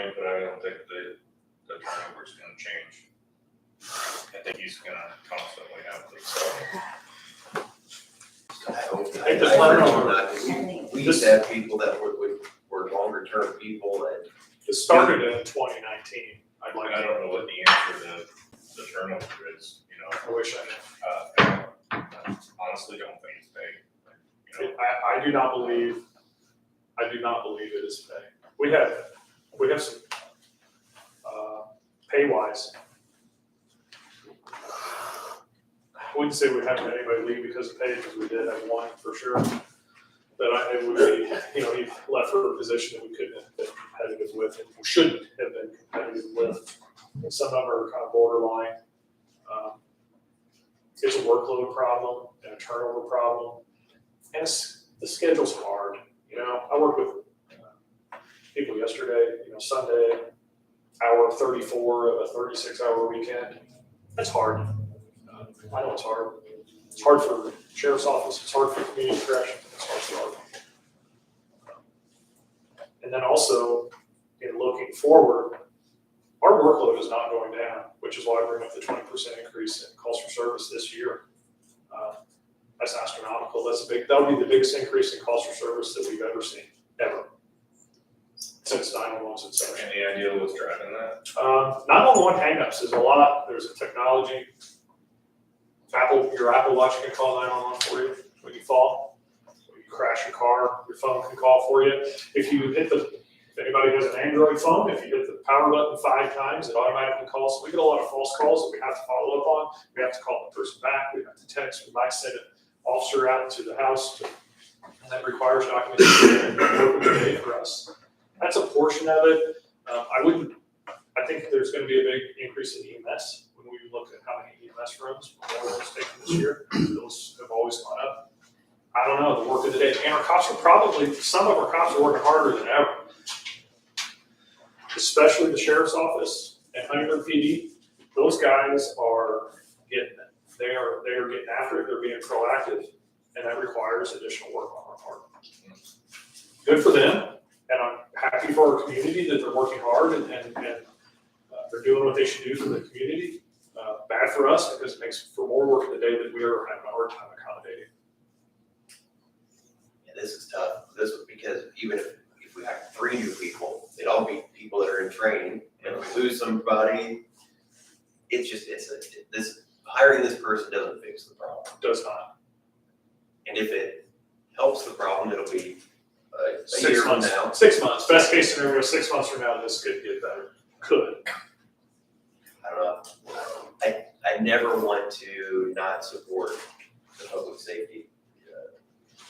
point, but I don't think the turnover's gonna change. I think he's gonna constantly have this, so. I just want to know, we used to have people that were longer term people that. It started in 2019. I don't know what the answer to the turnover is, you know. I wish I knew. I honestly don't think it's big. You know, I do not believe it is pay. We have some, pay wise. I wouldn't say we haven't had anybody leave because of pay, because we did have one for sure. But it would be, you know, he left for a position that we couldn't have been competitive with, and we shouldn't have been competitive with. And some of them are kind of borderline. It's a workload problem and a turnover problem. And the schedule's hard. You know, I worked with people yesterday, you know, Sunday, hour 34 of a 36-hour weekend. That's hard. I know it's hard. It's hard for the sheriff's office. It's hard for community corrections. It's hard. And then also, in looking forward, our workload is not going down, which is why I bring up the 20% increase in calls for service this year. That's astronomical. That'll be the biggest increase in calls for service that we've ever seen, ever, since 911's inception. any idea what's driving that? 911 hangups is a lot. There's a technology. Your Apple Watch can call 911 for you when you fall. When you crash your car, your phone can call for you. If anybody has an Android phone, if you hit the power button 5 times, it automatically calls. So we get a lot of false calls that we have to follow up on. We have to call the person back. We have to text. We might send an officer out to the house, and that requires documentation and work of the day for us. That's a portion of it. I think there's going to be a big increase in EMS when we look at how many EMS rooms we're taking this year. Those have always gone up. I don't know, the work of the day. And our cops some of our cops are working harder than ever. Especially the sheriff's office and Huntington PD. Those guys are getting it. They are getting after it. They're being proactive, and that requires additional work on our part. Good for them, and I'm happy for our community that they're working hard and they're doing what they should do for the community. Bad for us because it makes for more work in the day that we are having a hard time accommodating. Yeah, this is tough. Because even if we have 3 new people, they'd all be people that are in training, and if we lose somebody, hiring this person doesn't fix the problem. Does not. And if it helps the problem, it'll be a 6 year from months. now. 6 months. Best case scenario, 6 months from now, this could get better. Could. I don't know. I never want to not support the public safety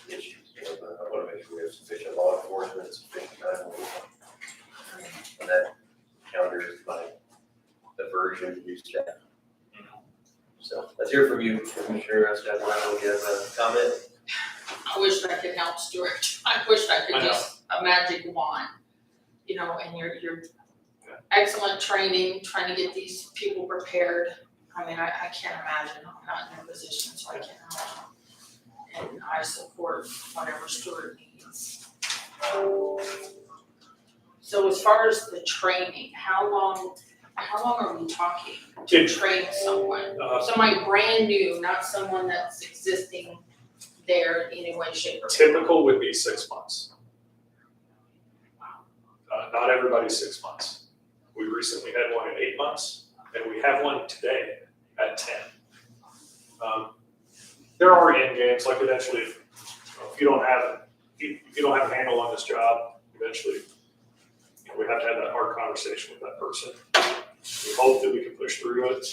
issues. You know, I want to make sure we have sufficient law enforcement, sufficient 911. And that counters my aversion to use staff. So let's hear from you, Commissioner Stadler. You have a comment? I wish I could help Stuart. I wish I could just a magic wand, you know, and your excellent training, trying to get these people prepared. I mean, I can't imagine. I'm not in their position, so I can't imagine. And I support whatever Stuart needs. So as far as the training, how long are we talking to train someone? Somebody brand new, not someone that's existing there in any way, shape, or form. Typical would be 6 months. Not everybody's 6 months. We recently had one at 8 months, and we have one today at 10. There are end games, like eventually, if you don't have a handle on this job, eventually, we have to have that hard conversation with that person. We hope that we can push through it,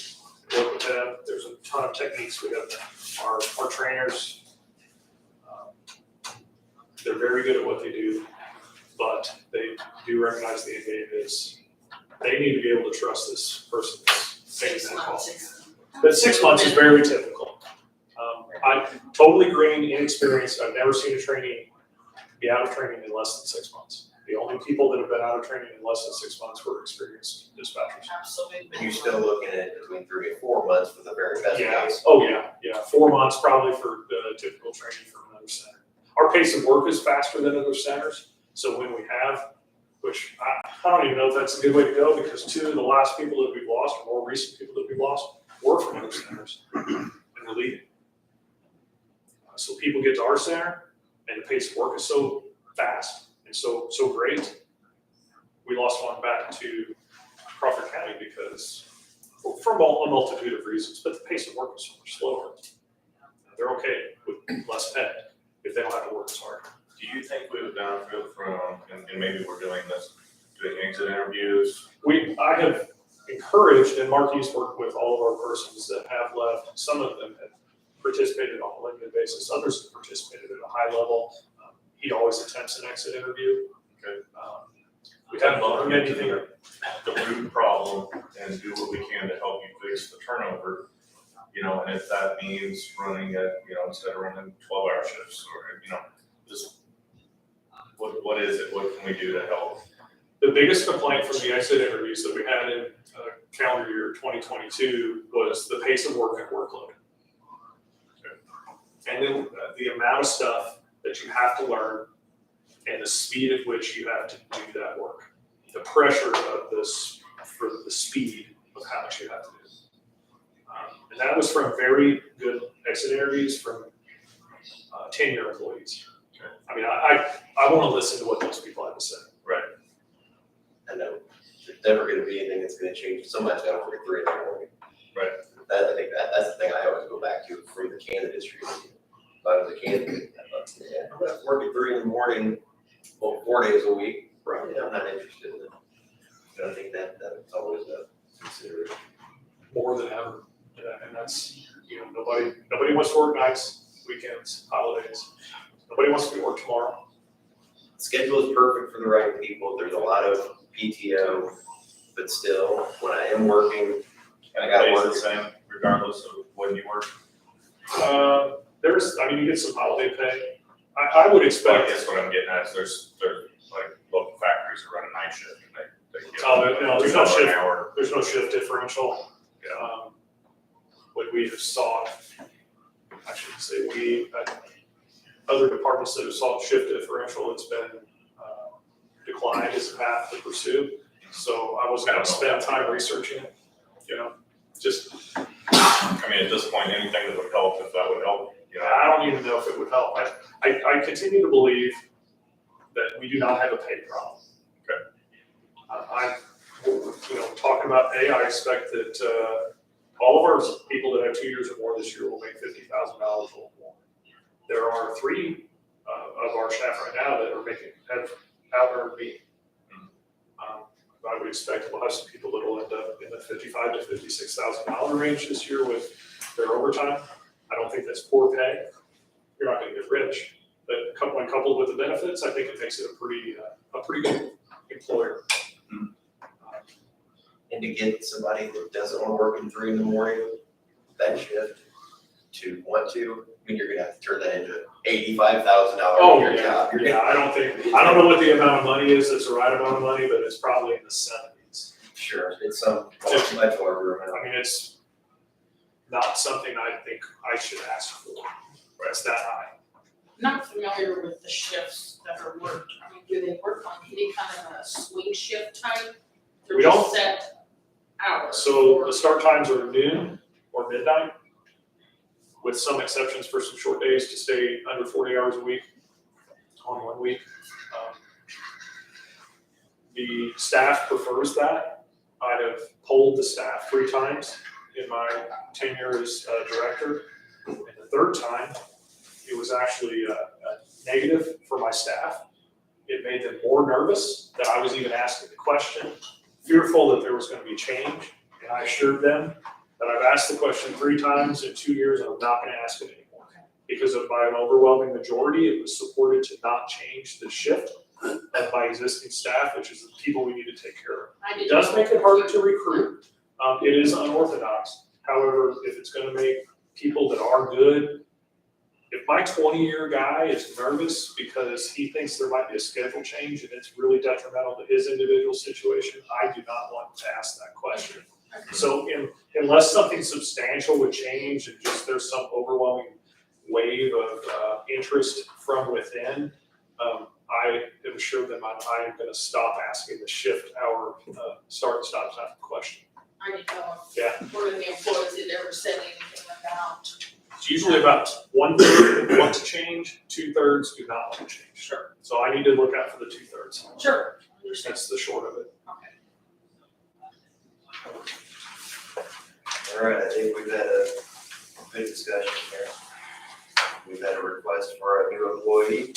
work with them. There's a ton of techniques we have. Our trainers, they're very good at what they do, but they do recognize the end game is they need to be able to trust this person that's making that call. But 6 months is very typical. I'm totally green, inexperienced. I've never seen a trainee be out of training in less than 6 months. The only people that have been out of training in less than 6 months were experienced dispatchers. Absolutely. And you're still looking at between 3 and 4 months for the very best case. Oh yeah. 4 months probably for the typical training from another center. Our pace of work is faster than other centers, so when we have which I don't even know if that's a good way to go, because two of the last people that we've lost, or more recent people that we've lost, were from other centers, and they're leaving. So people get to our center, and the pace of work is so fast and so great. We lost one back to Crawford County because, for a multitude of reasons, but the pace of work is so much slower. They're okay with less pay if they don't have to work as hard. Do you think we would benefit from, and maybe we're doing this, doing exit interviews? I have encouraged, and Marquis worked with all of our persons that have left. Some of them have participated on a limited basis, others have participated at a high level. He always attempts an exit interview. Okay. We haven't learned anything. The root problem and do what we can to help you fix the turnover, you know, and if that means running at, you know, instead of running 12-hour shifts, or, you know, just what is it? What can we do to help? The biggest complaint from the exit interviews that we had in calendar year 2022 was the pace of work and workload. And then the amount of stuff that you have to learn and the speed at which you have to do that work. The pressure of this, for the speed of how much you have to do. And that was from very good exit interviews from 10-year employees. Okay. I mean, I want to listen to what those people have to say. Right. I know there's never gonna be anything that's gonna change so much out for 3 in the morning. Right. I think that's the thing I always go back to from the candidates. If I was a candidate, I'm gonna work at 3 in the morning, well, 4 days a week. Right. I'm not interested in it. I think that's always a consideration. More than ever. Yeah, and that's, you know, nobody wants to work nights, weekends, holidays. Nobody wants to work tomorrow. Schedule is perfect for the right people. There's a lot of PTO, but still, when I am working, And I gotta pays work. the same regardless of when you work? You get some holiday pay. I would But I expect. guess what I'm getting at is there's like local factories that run a night shift and they give. Oh, no, there's no $2 an shift. hour. There's no shift differential. Yeah. What we have sought, I shouldn't say we, but other departments that have sought shift differential, it's been declined as a path to pursue. So I wasn't gonna spend time researching it, you know, just, I mean, at this point, anything that would help, if that would help, you know. I don't even know if it would help. I continue to believe that we do not have a pay problem. Talking about pay, I expect that all of our people that have 2 years or more this year will make $50,000 or more. There are 3 of our staff right now that have out-earned me. I would expect we'll have some people that will end up in the $55,000 to $56,000 range this year with their overtime. I don't think that's poor pay. You're not gonna get rich, but when coupled with the benefits, I think it makes it a pretty good employer. And to get somebody that doesn't want to work at 3 in the morning, that shift, to want to, I mean, you're gonna have to turn that into $85,000 Oh, a year yeah, job. You're yeah, I don't know what the amount of money is that's the right amount of money, but it's probably in the 70s. Sure, it's much larger amount. I mean, it's not something I think I should ask for. It's that high. Not familiar with the shifts that are worked. I mean, do they work on any kind of a swing shift type? They're We just don't. set hours. So or- the start times are noon or midnight, with some exceptions for some short days to stay under 40 hours a week on 1 week. The staff prefers that. I have polled the staff 3 times in my tenure as director. And the 3rd time, it was actually a negative for my staff. It made them more nervous that I was even asking the question, fearful that there was going to be change. And I assured them that I've asked the question 3 times in 2 years and I'm not going to ask it anymore. Because of by an overwhelming majority, it was supported to not change the shift of my existing staff, which is the people we need to take care of. It does make it harder to recruit. It is unorthodox. However, if it's going to make people that are good, if my 20-year guy is nervous because he thinks there might be a schedule change and it's really detrimental to his individual situation, I do not want to ask that question. So unless something substantial would change and just there's some overwhelming wave of interest from within, I have assured them I am gonna stop asking the shift hour, start and stop time question. I didn't know Yeah. if one of the employees had ever said anything about. It's usually about 1/3 want to change, 2/3 do not want to change. Sure. So I need to look out for the 2/3. Sure. Understand. That's the short of it. Okay. All right, I think we've had a good discussion here. We've had a request for a new employee.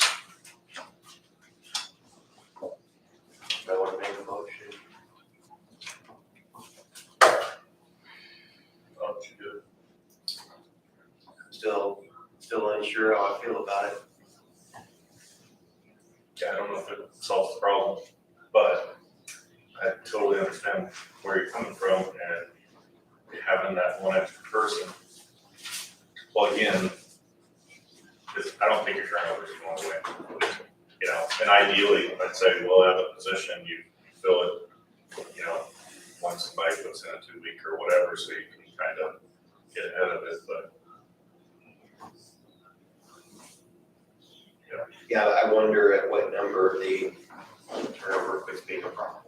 I want to make a motion. Don't you do? Still unsure how I feel about it. Yeah, I don't know if it solves the problem, but I totally understand where you're coming from and having that one extra person. Well, again, I don't think your turnover is going away. You know, and ideally, I'd say we'll have a position, you fill it, you know, once somebody puts in a 2-week or whatever, so you can kind of get ahead of it, but Yeah, I wonder at what number the turnover quits being a problem.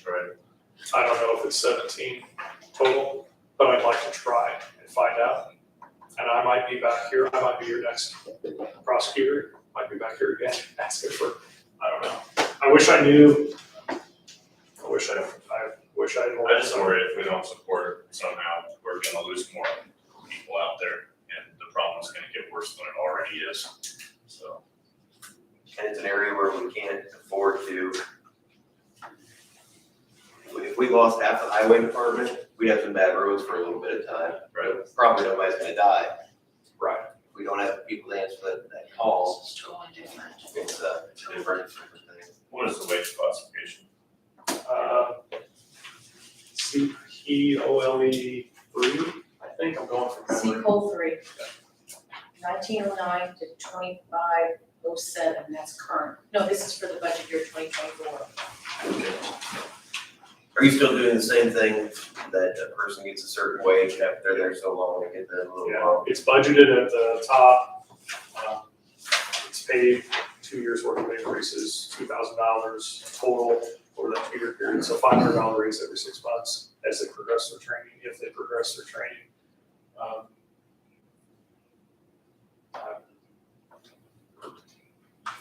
right. I don't know if it's 17 total, but I'd like to try and find out. And I might be back here, I might be your next prosecutor, might be back here again asking for, I don't know. I wish I knew. I wish I I just worry if we don't support it somehow, we're gonna lose more people out there, and the problem's gonna get worse than it already is, so. And it's an area where we can't afford to. If we lost half the highway department, we'd have some bad roads for a little bit of time. Right. Probably nobody's gonna die. Right. If we don't have people to answer that call, This is totally different. it's a different thing. What is the wage classification? CPOLE 3, I think I'm going from memory. Sequel 3. 1909 to 2507, that's current. No, this is for the budget year 2024. Are you still doing the same thing that a person gets a certain wage after they're there so long and get the little Yeah, bump? it's budgeted at the top. It's paid 2 years worth of increases, $2,000 total over that 2-year period. So $500 raise every 6 months as they progress their training, if they progress their training.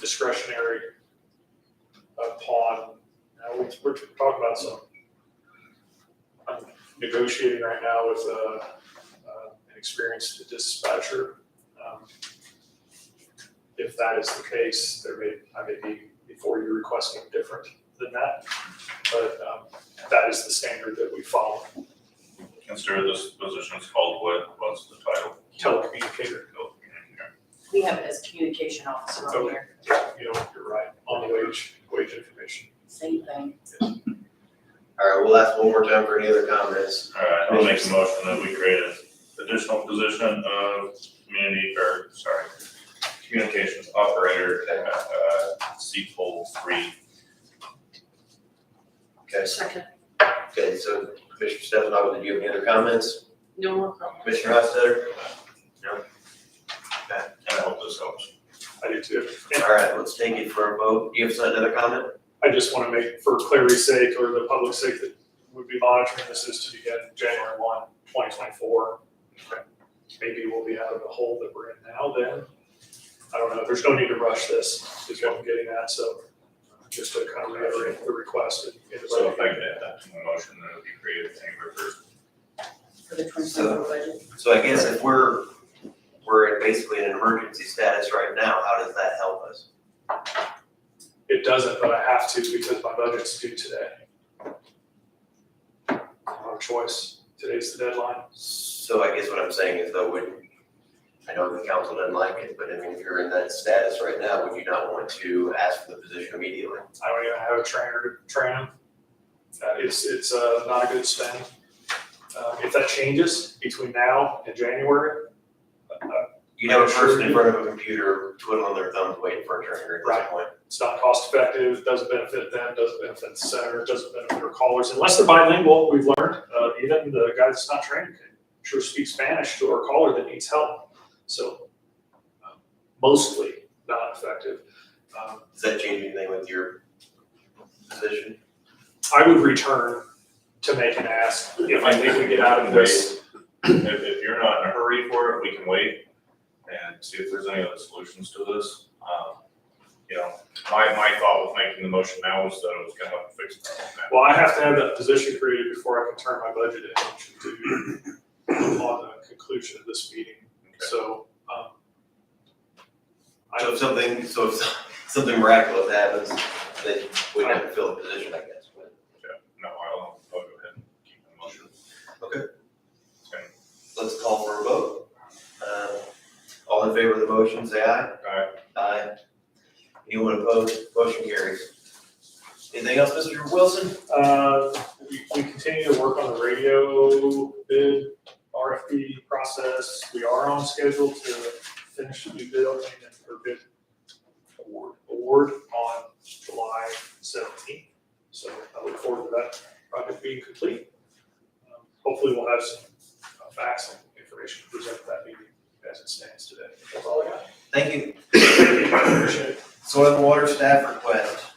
Discretionary upon, we're talking about some, I'm negotiating right now with an experienced dispatcher. If that is the case, I may be before you requesting different than that, but that is the standard that we follow. Consider this position is called what's the title? Telecommunicator, We have it as communication officer on here, you know, you're right, on the wage information. same thing. All right, we'll ask one more time for any other comments. All right, I'll make a motion that we create an additional position of communications operator at CPOL 3. Okay, Second. okay, so Commissioner Stefano, did you have any other comments? No more comments. Commissioner Hofstadter? And I hope this helps. I do too. All right, let's take it for a vote. Do you have another comment? I just want to make, for clarity's sake, or the public's sake, that we'd be monitoring this is to begin January 1, 2024. Maybe we'll be out of the hole that we're in now then. I don't know, there's no need to rush this, is what I'm getting at, so just to kind of reiterate the request. So if I can add that to my motion, then it would be created January 1st. For the 2024 budget. So I guess if we're basically in an emergency status right now, how does that help us? It doesn't, but I have to because my budget's due today. No choice, today's the deadline. So I guess what I'm saying is though, I know the council doesn't like it, but I mean, if you're in that status right now, would you not want to ask for the position immediately? I don't even have a trainer to train them. It's not a good spend. If that changes between now and January, You'd have a person in front of a computer twiddling their thumbs waiting for a trainer at this point. it's not cost effective, doesn't benefit them, doesn't benefit the center, doesn't benefit our callers, unless they're bilingual, we've learned. Even the guy that's not trained can sure speak Spanish to our caller that needs help. So mostly not effective. Does that change anything with your position? I would return to make an ask if I think we get out of this. If you're not in a hurry for it, we can wait and see if there's any other solutions to this. You know, my thought with making the motion now was that it was gonna help fix it. Well, I have to have that position created before I can turn my budget in, which would do upon the conclusion of this meeting. So, So if something miraculous happens, then we'd have to fill the position, I guess. No, I'll go ahead and keep the motion. Okay. Okay. Let's call for a vote. All in favor of the motion, say aye. Aye. Aye. Anyone opposed? Motion carries. Anything else, Mr. Wilson? we continue to work on the radio bid RFP process. We are on schedule to finish the new bid opening or bid award on July 17th. So I look forward to that project being complete. Hopefully we'll have some facts and information to present at that meeting as it stands today. That's all I got. Thank you. Appreciate it. Soil and water staff request.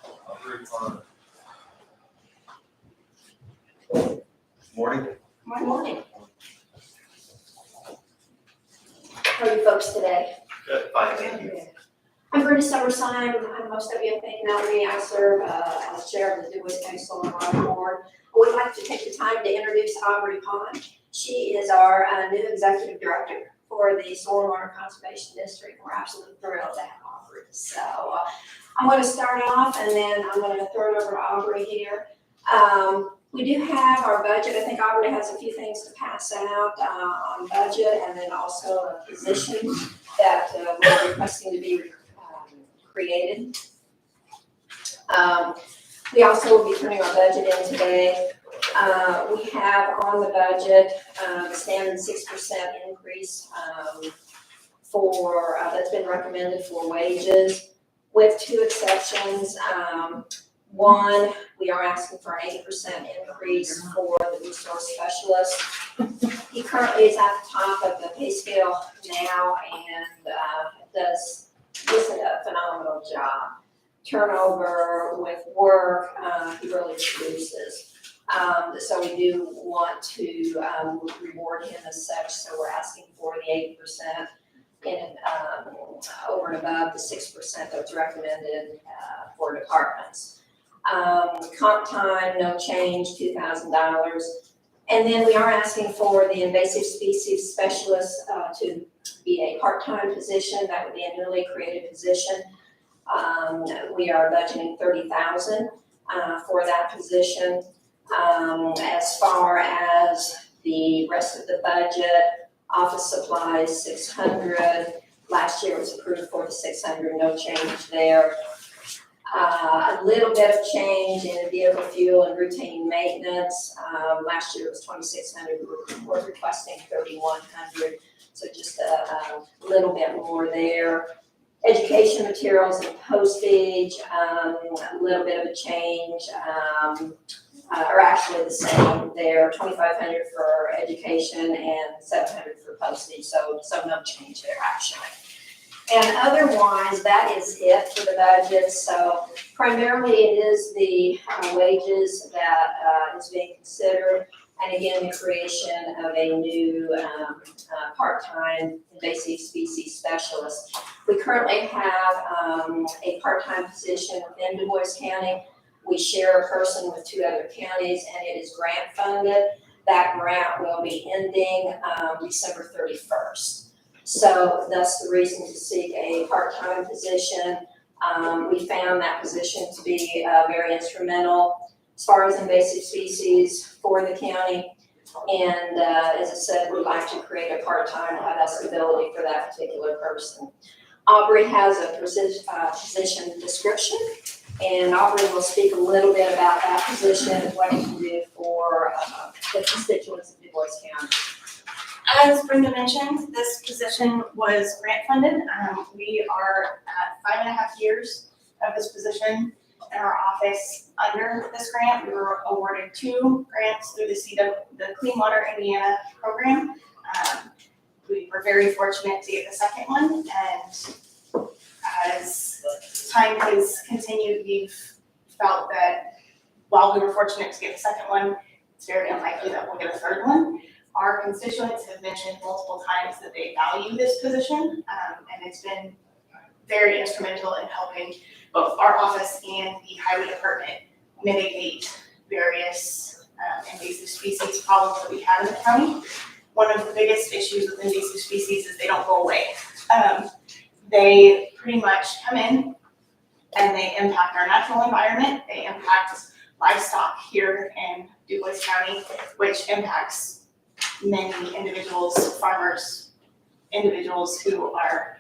Morning. Good morning. How are you folks today? Good, fine, thank you. I'm Brenda Summerside. Most of you may know me. I serve as chair of the Du Bois County Soil and Water Board. I would like to take the time to introduce Aubrey Pond. She is our new executive director for the Soil and Water Conservation District. We're absolutely thrilled to have Aubrey. So I want to start off and then I'm going to throw it over to Aubrey here. We do have our budget. I think Aubrey has a few things to pass out on budget and then also a position that we're requesting to be created. We also will be turning our budget in today. We have on the budget the standard 6% increase for that's been recommended for wages, with two exceptions. One, we are asking for an 80% increase for the resource specialist. He currently is at the top of the pay scale now and does a phenomenal job. Turnover with work, he really produces. So we do want to reward him as such, so we're asking for the 80% in over and above the 6% that's recommended for departments. Comp time, no change, $2,000. And then we are asking for the invasive species specialist to be a part-time position. That would be a newly created position. We are budgeting $30,000 for that position. As far as the rest of the budget, office supplies, $600. Last year it was approved for the $600, no change there. A little bit of change in vehicle fuel and routine maintenance. Last year it was $2,600. We're requesting $3,100, so just a little bit more there. Education materials and postage, a little bit of a change, are actually the same there. $2,500 for education and $700 for postage, so no change there actually. And otherwise, that is it for the budget. So primarily it is the wages that is being considered. And again, the creation of a new part-time invasive species specialist. We currently have a part-time position within Du Bois County. We share a person with two other counties and it is grant funded. That grant will be ending December 31st. So that's the reason to seek a part-time position. We found that position to be very instrumental as far as invasive species for the county. And as I said, we'd like to create a part-time to have that stability for that particular person. Aubrey has a position description, and Aubrey will speak a little bit about that position and what it can do for the constituents of Du Bois County. As Brenda mentioned, this position was grant funded. We are at 5.5 years of this position in our office under this grant. We were awarded 2 grants through the Clean Water Indiana program. We were very fortunate to get the second one, and as time has continued, we've felt that while we were fortunate to get the second one, it's very unlikely that we'll get a third one. Our constituents have mentioned multiple times that they value this position, and it's been very instrumental in helping both our office and the highway department mitigate various invasive species problems that we have in the county. One of the biggest issues with invasive species is they don't go away. They pretty much come in and they impact our natural environment, they impact livestock here in DuBois County, which impacts many individuals, farmers, individuals who are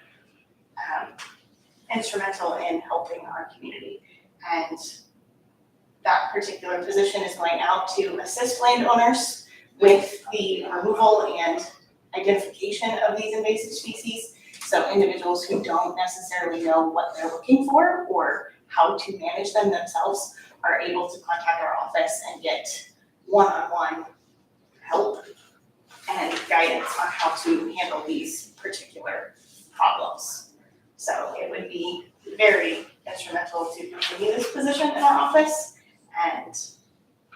instrumental in helping our community. And that particular position is going out to assist landowners with the removal and identification of these invasive species. So individuals who don't necessarily know what they're looking for or how to manage them themselves are able to contact our office and get one-on-one help and guidance on how to handle these particular problems. So it would be very instrumental to continue this position in our office. And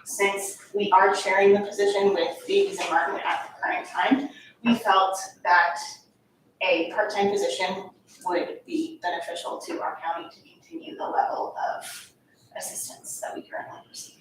since we are sharing the position with Davies and Martin at the current time, we felt that a part-time position would be beneficial to our county to continue the level of assistance that we currently receive.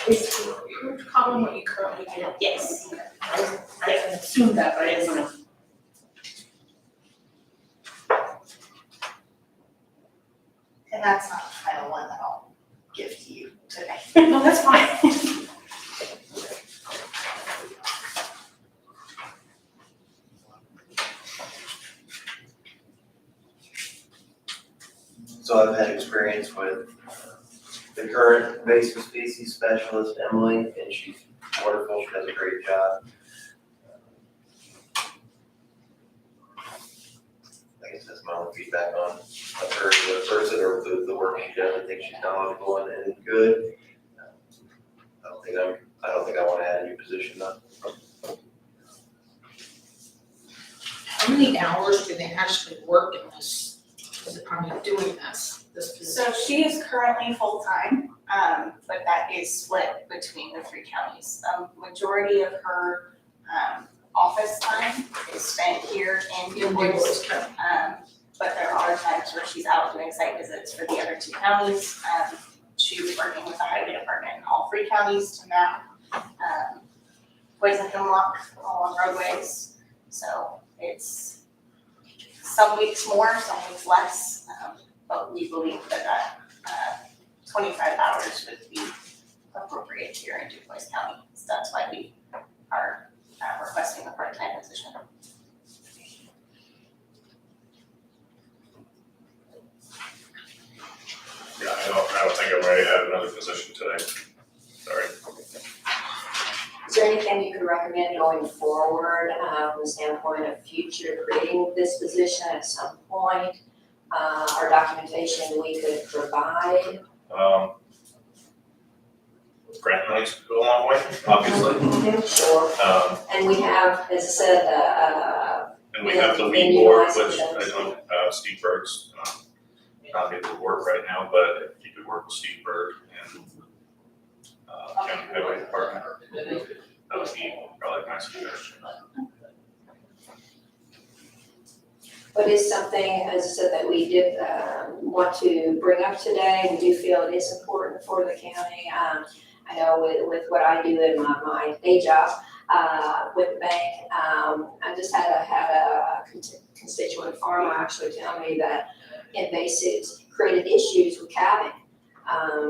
Is your column what you currently do? Yes. I assumed that, but I didn't know. And that's not the final one that I'll give to you today. No, that's fine. So I've had experience with the current invasive species specialist, Emily, and she's wonderful, she does a great job. I guess that's my only feedback on her as a person or the work she does. I think she's knowledgeable and good. I don't think I want to add a new position though. How many hours do they actually work in this, doing this position? So she is currently full-time, but that is split between the three counties. Majority of her office time is spent here in DuBois. But there are times where she's out doing site visits for the other two counties. She was working with the highway department in all three counties to map poison hemlock along roadways. So it's some weeks more, some weeks less, but we believe that 25 hours would be appropriate here in DuBois County. So that's why we are requesting a part-time position. Yeah, I don't think I'm ready to add another position today. Sorry. Is there anything you could recommend going forward, from the standpoint of future creating this position at some point? Or documentation we could provide? Grant monies could go a long way, obviously. Sure. And we have, as I said, And we have the lead board, which I don't, Steve Berg's, not able to work right now, but if you could work with Steve Berg and, county highway department, that would be probably my suggestion. But it's something, as I said, that we did want to bring up today. We do feel it is important for the county. I know with what I do in my day job with the bank, I just had a constituent farmer actually tell me that invasives created issues with calving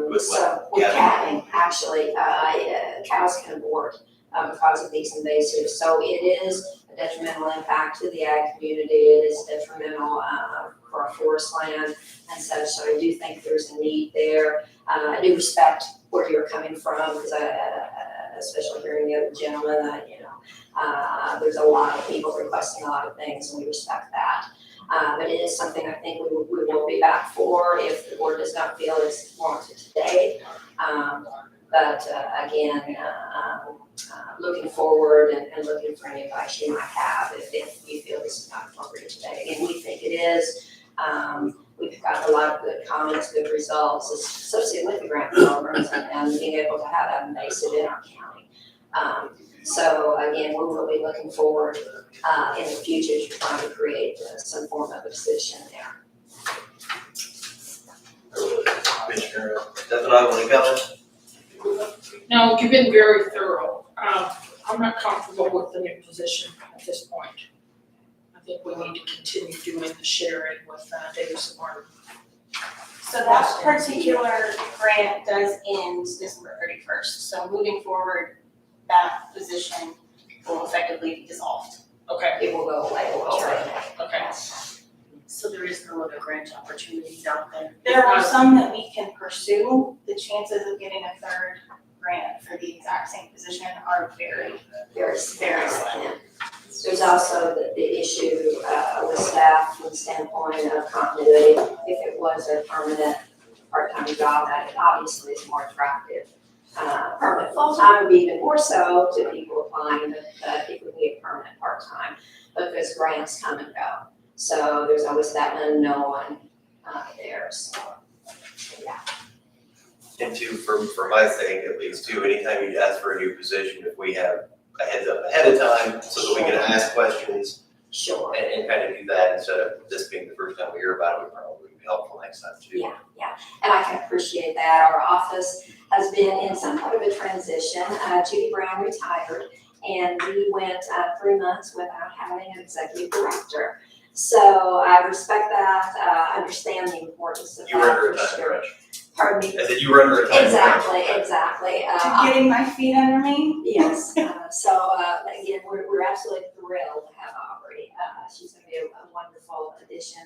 With So with cattle? catting, actually, cows can abort because of these invasives. So it is a detrimental impact to the ag community. It is detrimental for our forest land and such. So I do think there's a need there. I do respect where you're coming from because especially hearing the other gentleman, there's a lot of people requesting a lot of things and we respect that. But it is something I think we will be back for if the board does not feel it's warranted today. Again, looking forward and looking for any advice you might have if you feel this is not appropriate today. Again, we think it is. We've got a lot of good comments, good results associated with the grant programs and being able to have that invasive in our county. So again, we will be looking forward in the future to trying to create some form of a position there. Commissioner Stefano, any comments? No, you've been very thorough. I'm not comfortable with the new position at this point. I think we need to continue doing the sharing with Davis and Martin. So that particular grant does end December 31st. So moving forward, that position will effectively be dissolved. Okay, It will go away, it will terminate. okay. So there is no other grant opportunities out there? There are some that we can pursue. The chances of getting a third grant for the exact same position are very, Very very slim. slim. There's also the issue with staff from the standpoint of continuity. If it was a permanent part-time job, that obviously is more attractive. Permanent full-time would be even more so to people applying, but it would be a permanent part-time because grants come and go. So there's always that unknown there, so, yeah. And two, for my sake at least, too, anytime you ask for a new position, if we have a heads up ahead of time so that we can ask questions Sure. and kind of do that instead of this being the first time we hear about it, would probably be helpful next time too. Yeah, and I can appreciate that. Our office has been in somewhat of a transition. Judy Brown retired, and we went 3 months without having an executive director. So I respect that, understand the importance of that. You were under a for time sure. crunch. Pardon me? I said you were under a time crunch. Exactly. Getting my feet under me. Yes, so again, we're absolutely thrilled to have Aubrey. She's going to be a wonderful addition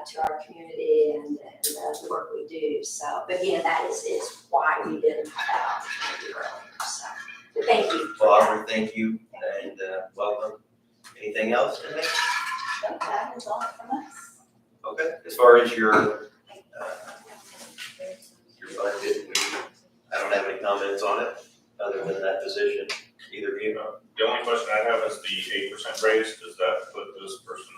to our community and the work we do. So, but again, that is why we didn't have earlier. So, but thank you. Well, Aubrey, thank you and welcome. Anything else to make? So that is all from us. Okay, as far as your budget, I don't have any comments on it, other than that position, either of you. The only question I have is the 8% raise, does that put this person,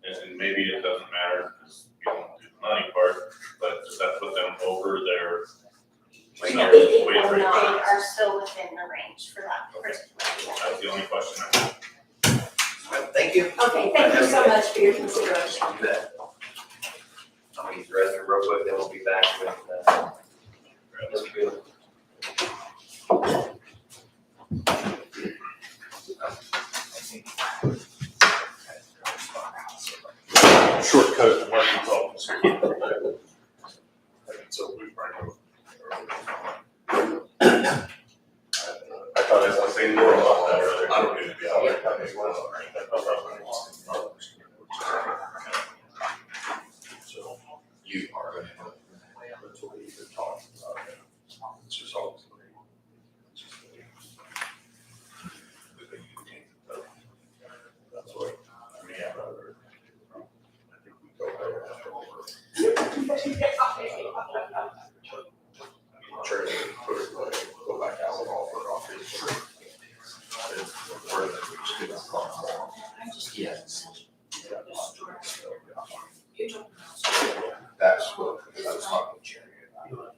and maybe it doesn't matter because you don't do the money part, but does that put them over their wage No, rate? it will They not. are still within the range for that Okay. particular. That's the only question I have. Well, thank you. Okay, thank you so much for your consideration. You bet. I'll use the restroom real quick, then we'll be back with Mr. Goodman. Shortcut to Martin's office. So we I thought I was saying more about that earlier. I'm going to be out there as well. So you are going to have, that's what we've been talking about. It's just always great. It's just great. That's what, I mean, I think we go there after all. Try to put it like, go back out and offer it off. Yes. That's what, I was talking to Jerry about.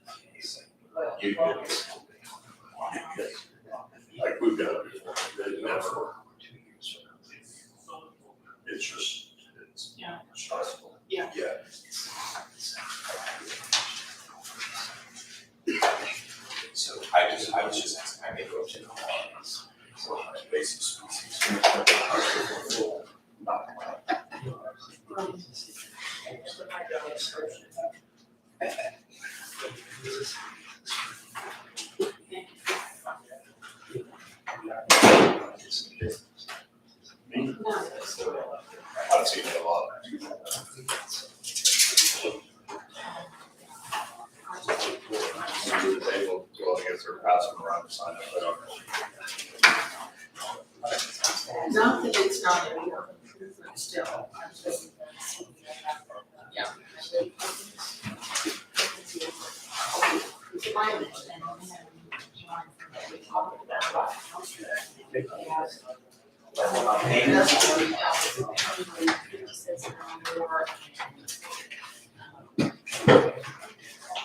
Like we've done it before, they never. It's just, it's stressful. Yeah. Yeah. So I was just asking, I may go to the invasive species. I've seen it a lot. Under the table, well, I guess they're passing around to sign up, but Not that it's not important, but still. Yeah.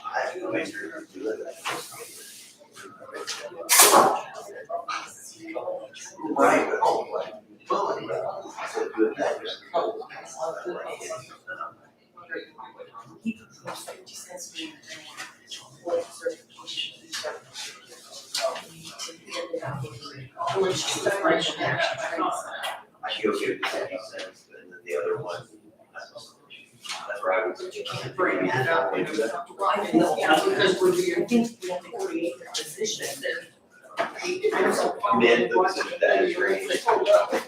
I can make sure you do it. Right. So good. I feel good, 50 cents, and then the other one, that's where I would. But you can't bring that up, you know, because we're doing. I think we have to create the position. Men, the position that is range.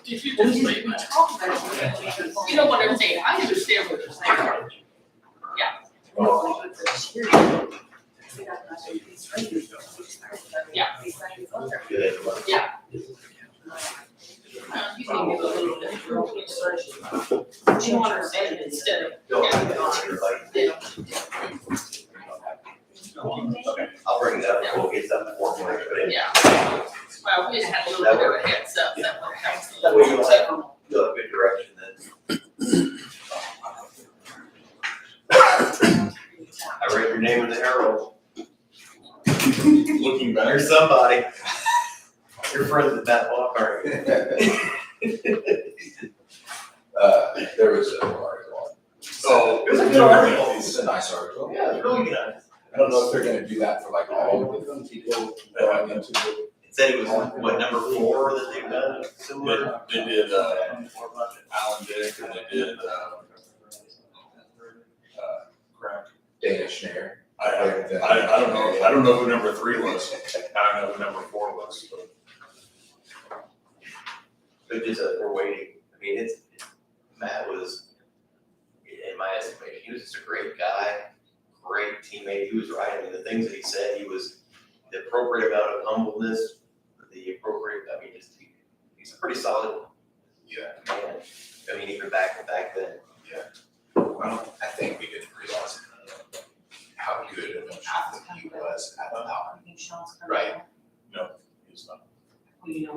Did you just leave it? You know what I'm saying, I understand what you're saying. Yeah. Good. You can give a little bit of research. You know what I'm saying, instead of. No, I'll bring it up, we'll get something for more, but Yeah. Well, we had a little bit of a heads up, that would help. that way you'll have a good direction then. I read your name in the Herald. looking back. There's somebody. You're friends with Matt Walk, aren't you? There was an article. Oh, it was a good article. It's a nice article. Yeah, it's really good. I don't know if they're gonna do that for like all of the people going into it. It said it was, what, number 4 that they've done similar? They did, Alan Dick, and they did, crap. Dana Schneer. I don't know who number 3 was. I don't know who number 4 was, but. But just, we're waiting. I mean, Matt was, in my estimation, he was just a great guy, great teammate. He was right. I mean, the things that he said, he was the appropriate amount of humbleness, the appropriate, I mean, just, he's a pretty solid man. I mean, even back then. Well, I think we didn't realize how good of an athlete he was at the power. Right. No, he's not.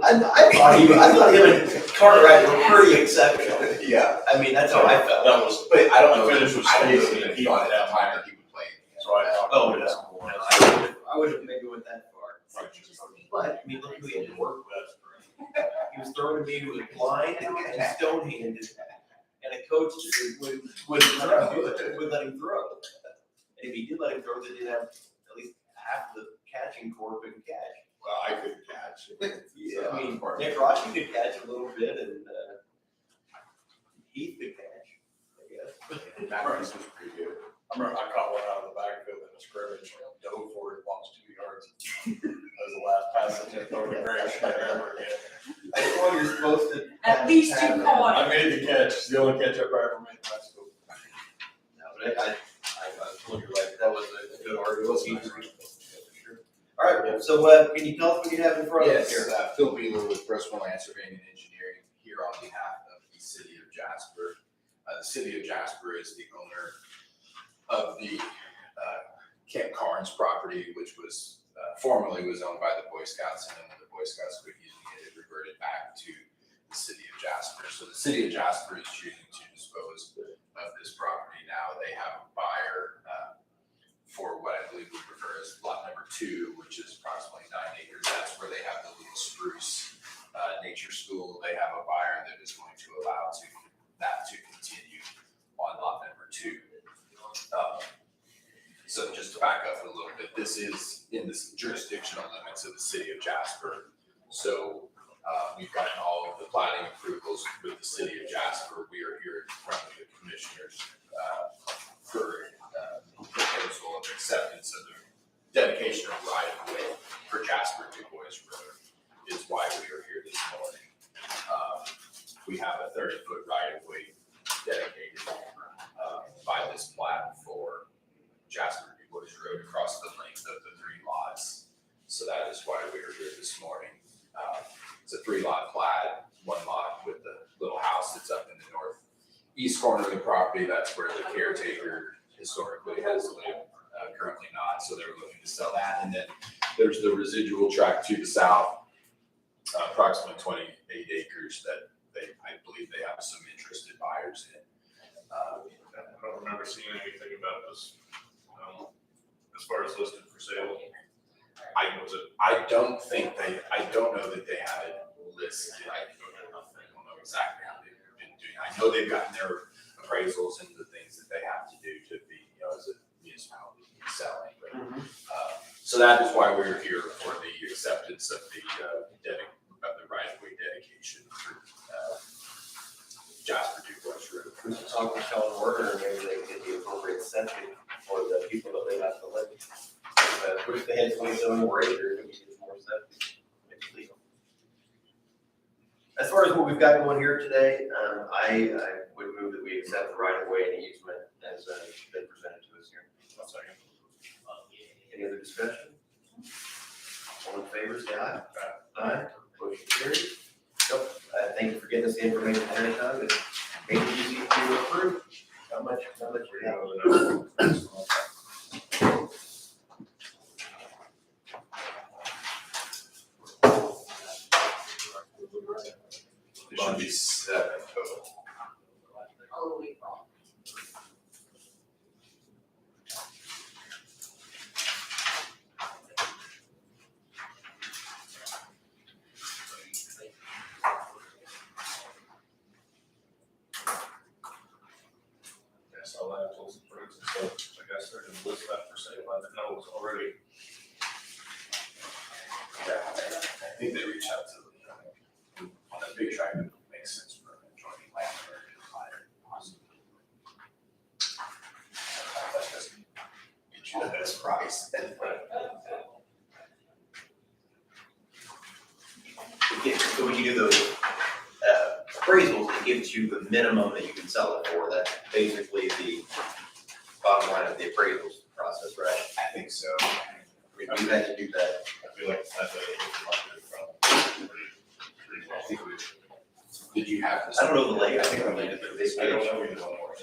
I thought him and Cartwright were pretty exceptional. Yeah. I mean, that's how I felt. That was, but I don't know. The finish was I didn't smooth, think and he thought at that time that he would play. So I talked Oh, to no, him. I wouldn't maybe went that far. But, I mean, look who he had to work with. He was throwing to me, he was blind and stone-handed. And a coach wouldn't let him throw. And if he did let him throw, they did have at least half the catching core couldn't catch. Well, I couldn't catch. Yeah, I mean, Nick Rossi could catch a little bit and, Heath could catch, I guess. Matt Rice was pretty good. I remember I caught one out of the backfield in a scrimmage, dove for it, lost 2 yards. That was the last pass I took over the Greg ever again. I just wanted you're supposed to. At least you caught I made the catch, it's the only catch I've ever made in high school. No, but I told you, like, that was a good article. All right, so, can you tell us what you have in front of us Yes, here? Phil Beeler with Bristol Land Surveying and Engineering here on behalf of the city of Jasper. The city of Jasper is the owner of the Camp Carnes property, which was formerly was owned by the Boy Scouts, and then when the Boy Scouts quit using it, it reverted back to the city of Jasper. So the city of Jasper is choosing to dispose of this property now. They have a buyer for what I believe we refer as lot number 2, which is approximately 9 acres. That's where they have the Little Spruce Nature School. They have a buyer that is going to allow that to continue on lot number 2. So just to back up a little bit, this is in the jurisdictional limits of the city of Jasper. So we've gotten all of the planning approvals with the city of Jasper. We are here in front of the commissioners for proposal of acceptance of the dedication of right of way for Jasper to Boys Road is why we are here this morning. we have a 30-foot right-of-way dedicated by this plat for Jasper DuBois Road across the length of the 3 lots. So that is why we are here this morning. It's a 3-lot plat, 1 lot with the little house that's up in the northeast corner of the property. That's where the caretaker historically has lived, currently not. So they're looking to sell that. And then there's the residual tract to the south, approximately 28 acres that I believe they have some interested buyers in. I don't remember seeing anything about this, as far as listed for sale. I don't know that they have it listed. I don't know exactly how they've been doing. I know they've gotten their appraisals and the things that they have to do to be, as a municipality selling. But, so that is why we're here for the acceptance of the right-of-way dedication for Jasper DuBois Road. We should talk to Sean Warner, and maybe they can get the appropriate incentive for the people that they have to live. What if they had 27 more acres, we get more septic, make it legal. As far as what we've got going here today, I would move that we accept the right of way and easement as been presented to us here. One second. Any other discussion? All in favor, say aye. Aye. Motion carried. Nope. Thank you for getting us the information ahead of time. It made it easy to approve. How much we have? There should be 7 total. Holy cow. I saw that, tools and fruits and stuff, I guess they're gonna list that for sale, I didn't know it was already. Yeah, I think they reach out to on a big tract, it makes sense for an adjoining landowner to buy it possibly. That doesn't get you the best price. So when you do those appraisals, it gives you the minimum that you can sell it for. That's basically the bottom line of the appraisals process, right? I think so. We had to do that. I feel like that's a I think did you have this? I don't know the lake, I think I'm related to this. I don't know either one more.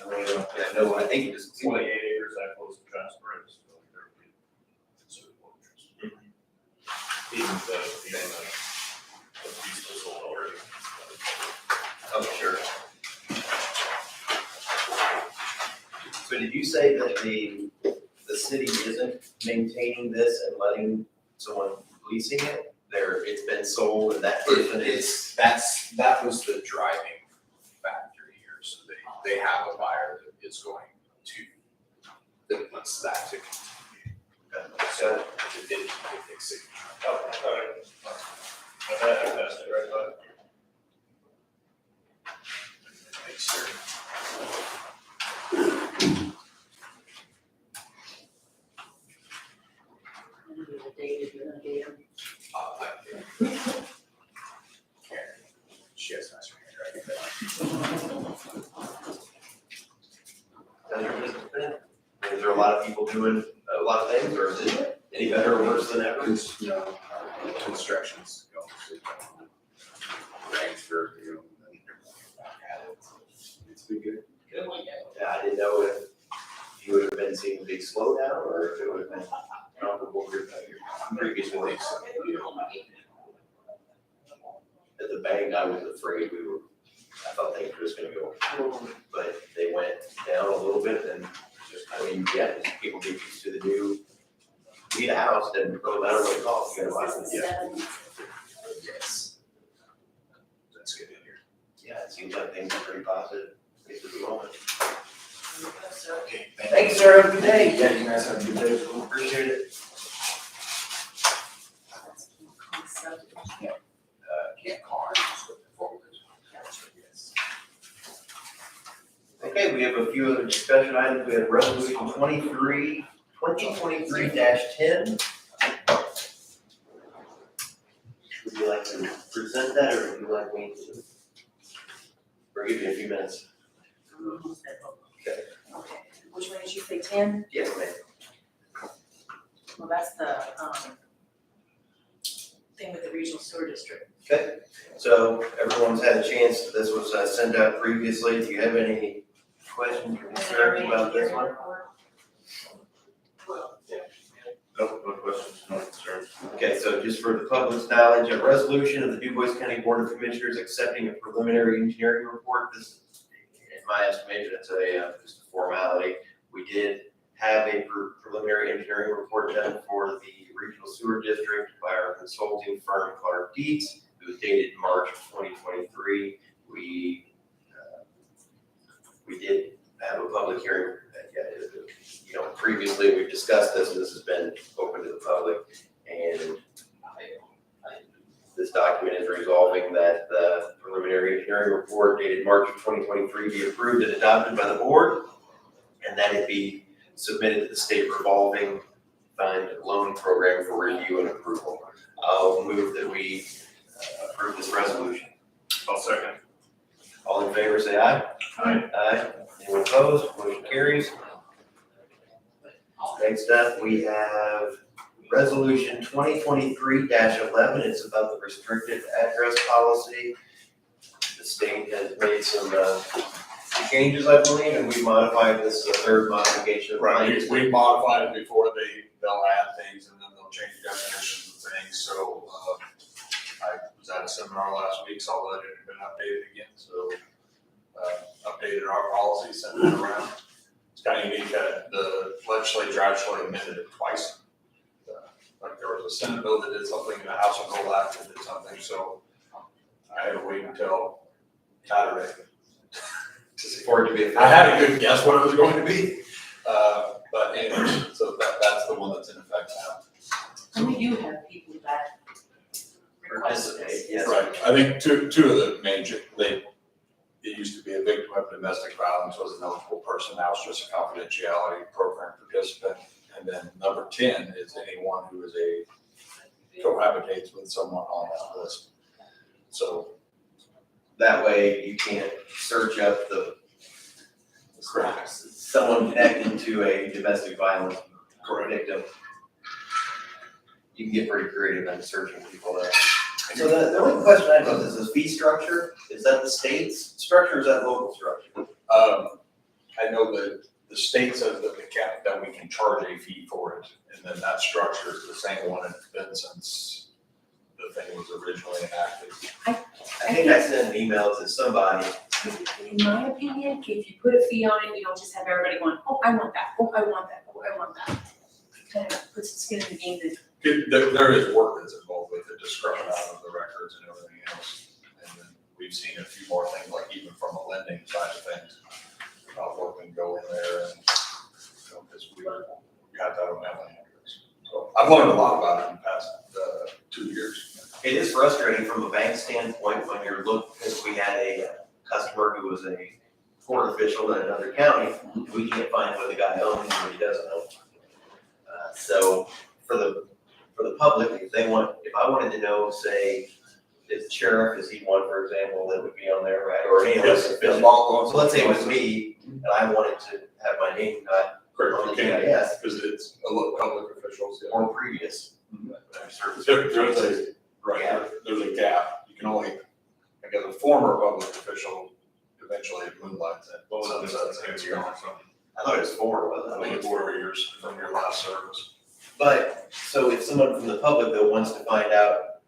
Yeah, no, I think it just. 28 acres that close to Jasper is. Even the piece was sold already. Oh, sure. So did you say that the city isn't maintaining this and letting someone leasing it? It's been sold and that person is. That was the driving factor here, so they have a buyer that is going to, that wants that to continue. So it didn't get the signature. Oh, all right. I passed it right by. Make sure. She has nice handwriting. How's your business been? Is there a lot of people doing a lot of things, or is it any better or worse than ever? Construction's going to Rainsford, it's been good. Good one, Yeah, I didn't know if you would have been seeing a big slowdown, or if it would have been comparable to your previous ones. At the bank, I was afraid I thought they were just gonna go, but they went down a little bit, and just, people get used to the new, need a house, then no matter what it costs, you gotta buy it. Yes. That's good to hear. Yeah, it seems like things are pretty positive, at least at the moment. Okay, Thanks, sir, have a good day. Yeah, you guys have a good day as well. Appreciate it. Camp Carnes with the forward. Yes. Okay, we have a few other discussion items. We have resolution 2023-10. Would you like to present that, or would you like me to? We'll give you a few minutes. Okay. Okay, which one did you say, 10? Yes, ma'am. Well, that's the, thing with the regional sewer district. Okay, so everyone's had a chance, this was sent out previously, do you have any questions or concerns about this one? No questions, no concerns. Okay, so just for the public's knowledge, a resolution of the Du Bois County Board of Commissioners accepting a preliminary engineering report, this, in my estimation, it's just a formality. We did have a preliminary engineering report done for the regional sewer district by our consulting firm Clark Dietz. It was dated March of 2023. We did have a public hearing. Previously we've discussed this. This has been open to the public, and this document is resolving that the preliminary engineering report dated March of 2023 be approved and adopted by the board, and that it be submitted to the state revolving fund loan program for review and approval. I'll move that we approve this resolution. I'll second. All in favor, say aye. Aye. Aye. Anyone opposed? Motion carries. Next up, we have resolution 2023-11. It's about the restricted address policy. The state has made some changes, I believe, and we modified this, the third modification of language. We modified it before they'll add things and then they'll change the definitions of things, so, I was at a seminar last week, saw that it had been updated again, so, updated our policy, sent it around. It's kind of unique that the legislature actually amended it twice. Like there was a Senate bill that did something, and the House of Gold Act that did something, so I had to wait until Saturday to see. For it to be effective. I had a good guess what it was going to be, but anyways, so that's the one that's in effect now. And we do have people that request Participate, this. yes. Right, I think two of the major, it used to be a victim of domestic violence was an eligible person, now it's just a confidentiality program participant. And then number 10 is anyone who is cohabitates with someone on that list. So. That way you can't search up the Correct. someone connected to a domestic violence victim. You can get pretty creative in searching people there. So the only question I have is this fee structure, is that the state's structure or is that local structure? I know that the state says that we can charge a fee for it, and then that structure is the same one it's been since the thing was originally enacted. I think I sent an email to somebody. In my opinion, if you put a fee on it, you don't just have everybody going, oh, I want that, oh, I want that, oh, I want that. It kind of puts the skin in the game that There is work that's involved with it, just scrubbing out of the records and everything else. And then we've seen a few more things, like even from a lending side of things, about what can go in there and, because we got that on mailing address. So I've learned a lot about it in the past 2 years. It is frustrating from a bank standpoint when you're because we had a customer who was a court official in another county. We can't find what the guy owns and what he doesn't own. So for the public, if I wanted to know, say, is the sheriff, is he one, for example, that would be on there, right? Or any other official. So let's say it was me and I wanted to have my name not on the GIS Because it's a little public officials. Yeah. or previous. There's a gap. You can only, like as a former public official, eventually it moonlights at Well, some that's sense. or something. I thought it was 4, wasn't it? I think it's 4 years from your last service. But, so if someone from the public though wants to find out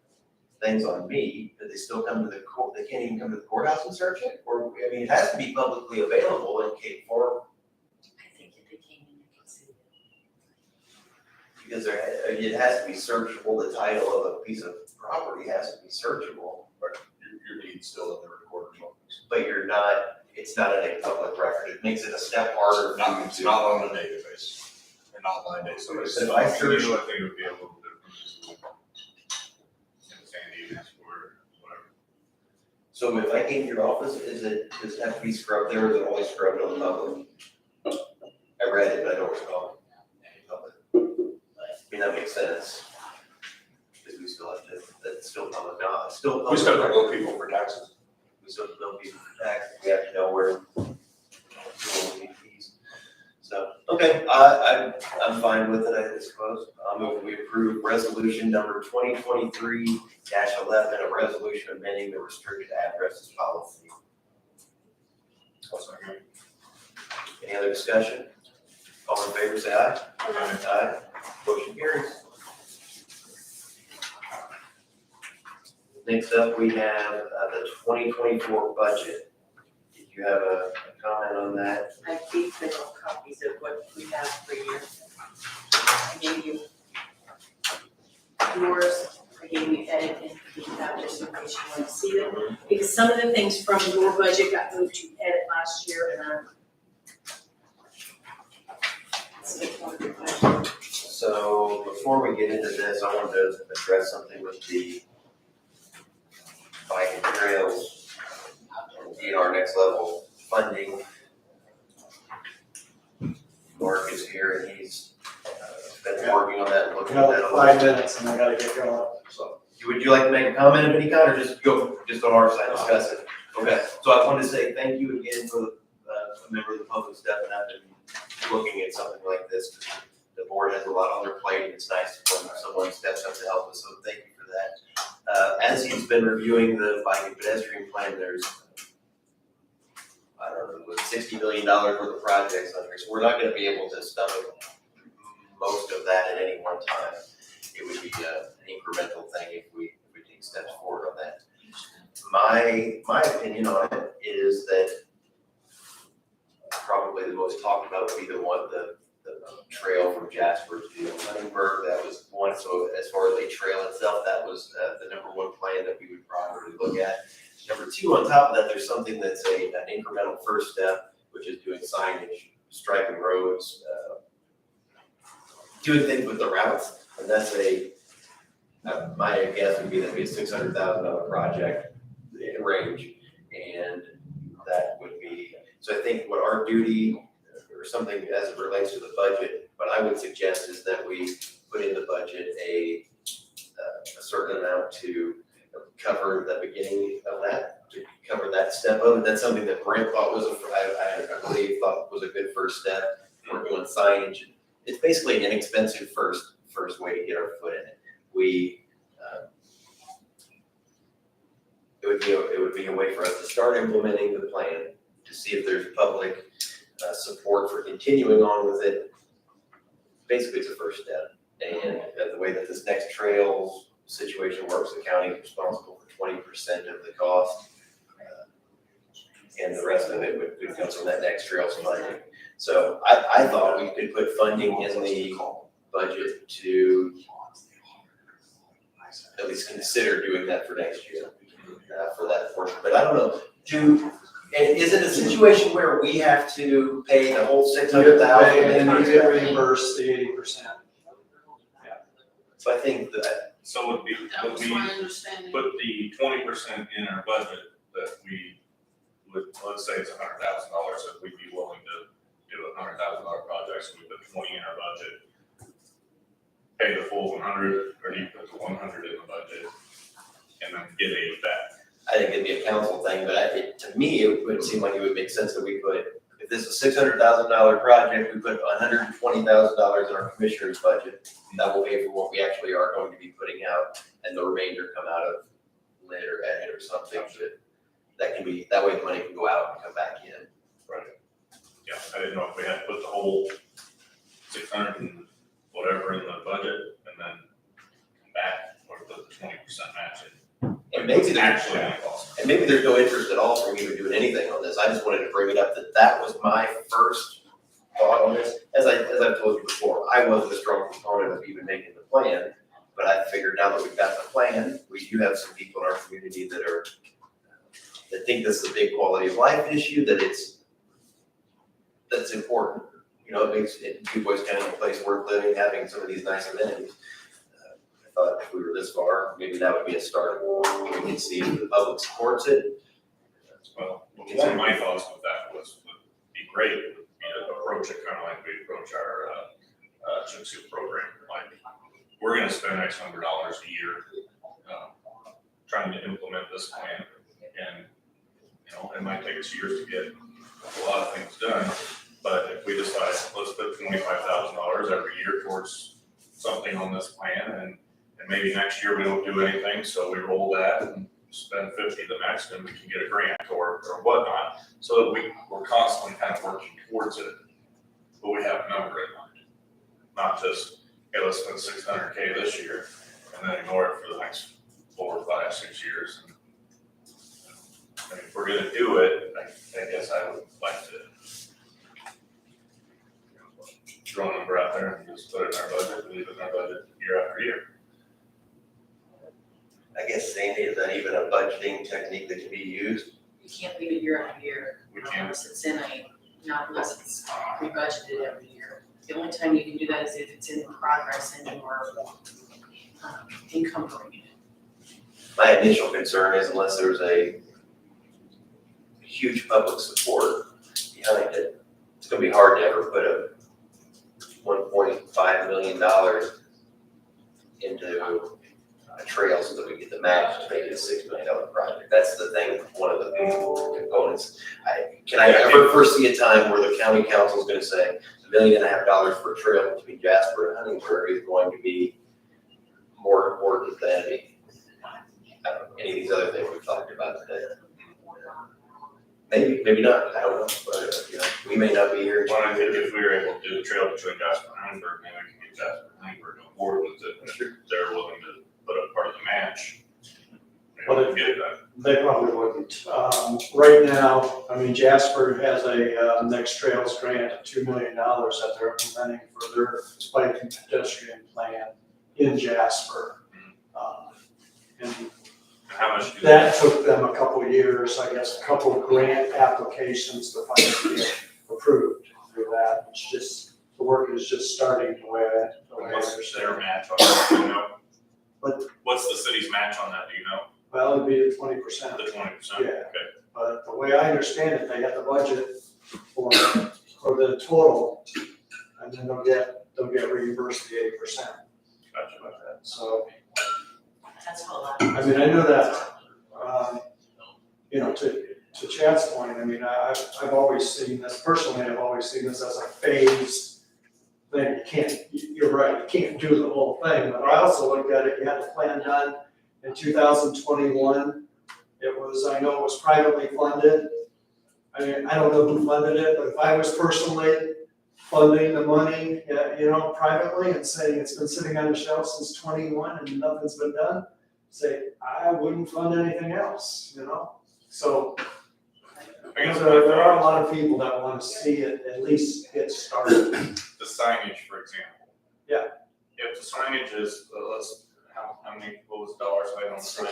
things on me, do they still come to the court, they can't even come to the courthouse and search it? Or, I mean, it has to be publicly available in Cape Form, I think if they came in, you could see it. because it has to be searchable, the title of a piece of property has to be searchable, Your deed's still in the recorder's office. but it's not in a public record, it makes it a step harder. It's not on a database, an online database. So if I search, I think it would be a little different. Sandy or whatever. so if I came to your office, does it have to be scrubbed there, or is it only scrubbed on the public? I read it, but I don't recall any public. I mean, that makes sense. Because we still have to, that's still public, We still have to bill people for taxes. so they'll be back, we have to know where we'll need fees. So, okay, I'm fine with it, I suppose. I'll move we approve resolution number 2023-11, a resolution amending the restricted addresses policy. Any other discussion? All in favor, say aye. Aye. Motion carries. Next up, we have the 2024 budget. Did you have a comment on that? I gave them copies of what we have for you. I gave you yours, I gave you edit and you have just in case you want to see them. Because some of the things from your budget got moved to edit last year and So before we get into this, I wanted to address something with the bike and trails, DNR next level funding. Mark is here and he's been working on that, and looking at that a lot. 5 minutes and I gotta get going, so. Would you like to make a comment of any kind, or just go, just on our side, discuss it? Okay, so I wanted to say thank you again for a member of the public stepping up and looking at something like this. The board has a lot on their plate, and it's nice when someone steps up to help us, so thank you for that. As he's been reviewing the bike and pedestrian plan, there's, I don't know, $60 million worth of projects on here, so we're not gonna be able to stomach most of that at any one time. It would be an incremental thing if we take steps forward on that. My opinion on it is that probably the most talked about would be the trail from Jasper to Huntingburg. That was one. So as far as the trail itself, that was the number one plan that we would probably look at. Number two, on top of that, there's something that's an incremental first step, which is doing signage, striping roads, doing things with the routes. And that's my guess would be that'd be a $600,000 project in range. And that would be, so I think what our duty or something as it relates to the budget, what I would suggest is that we put in the budget a certain amount to cover the beginning of that, to cover that step of it. That's something that Brent thought was, I believe, thought was a good first step. We're doing signage. It's basically an inexpensive first way to get our foot in it. It would be a way for us to start implementing the plan, to see if there's public support for continuing on with it. Basically, it's a first step. And the way that this next trails situation works, the county is responsible for 20% of the cost. And the rest of it would come from that next trails funding. So I thought we could put funding in the budget to at least consider doing that for next year, for that portion. But I don't know, and is it a situation where we have to pay the whole $600,000? And then you get reimbursed the 80%. So I think that. So would That was we my understanding. put the 20% in our budget that we would, let's say it's $100,000, if we'd be willing to do a $100,000 project, so we put 20 in our budget, pay the full 100, or do you put the 100 in the budget and then get 80 back? I think it'd be a council thing, but to me, it would seem like it would make sense that we put, if this is a $600,000 project, we put $120,000 in our commissioner's budget. That will pay for what we actually are going to be putting out, and the remainder come out of lit or edit or something. That can be, that way the money can go out and come back in. Right. Yeah, I didn't know if we had to put the whole 600 and whatever in the budget and then come back, or put the 20% match in. And maybe there's Actually, gonna cost. And maybe there's no interest at all from even doing anything on this. I just wanted to bring it up that was my first thought on this. As I've told you before, I wasn't a strong proponent of even making the plan, but I figured now that we've got the plan, we do have some people in our community that think this is a big quality of life issue, that's important. You know, it makes Du Bois County a place worth living, having some of these nice amenities. I thought if we were this far, maybe that would be a start. We can see if the public supports it. Well, one of my thoughts with that would be great, would be to approach it kind of like we approach our chip seal program. Like, we're gonna spend X $100 a year trying to implement this plan, and You know, it might take us years to get a lot of things done, but if we decide, let's put $25,000 every year towards something on this plan, and maybe next year we don't do anything, so we roll that and spend 50 the next, and we can get a grant or whatnot, so that we're constantly kind of working towards it, but we have a number in mind. Not just, hey, let's spend 600K this year, and then ignore it for the next 4, 5, 6 years. I mean, if we're gonna do it, I guess I would like to throw a number out there and just put it in our budget, leave it in our budget year after year. I guess, Sandy, is that even a budgeting technique that can be used? You can't leave it year after year. We can't. Unless it's in not unless it's rebudgeted every year. The only time you can do that is if it's in progress and you are encumbering it. My initial concern is unless there's a huge public support behind it, it's gonna be hard to ever put a $1.5 million into a trail so that we get the match to make it a $6 million project. That's the thing, one of the big components. Can I ever foresee a time where the county council is gonna say $1.5 million for a trail between Jasper and Huntingburg is going to be more important than I don't know, any of these other things we've talked about today? Maybe, maybe not, I don't know, but, you know, we may not be here. Well, I think if we were able to do the trail between Jasper and Huntingburg, then we can get Jasper and Huntingburg on board with it, if they're willing to put up part of the match. Well, We can get it done. They probably wouldn't. Right now, I mean, Jasper has a Next Trails grant of $2 million that they're implementing for their bike and pedestrian plan in Jasper. And How much do that took them a couple of years, I guess, a couple of grant applications to finally get approved through that. It's just, the work is just starting the way I what's their match on that, do you know? What? What's the city's match on that, do you know? Well, it'd be the 20%. The 20%? Yeah. Okay. But the way I understand it, they got the budget for the total, and then they'll get reimbursed the 80%. Gotcha about that. So, That's a lot. I mean, I know that, you know, to Chad's point, I mean, I've always seen this, personally, I've always seen this as a phased thing. You're right, you can't do the whole thing, but I also looked at it, you had the plan done in 2021. It was, I know it was privately funded. I mean, I don't know who funded it, but if I was personally funding the money, you know, privately and saying it's been sitting on the shelf since 21 and nothing's been done, say, I wouldn't fund anything else, you know? So, I guess there are a lot of people that want to see it at least get started. the signage, for example. Yeah. If the signage is, how many, what was the dollar sign on the sign?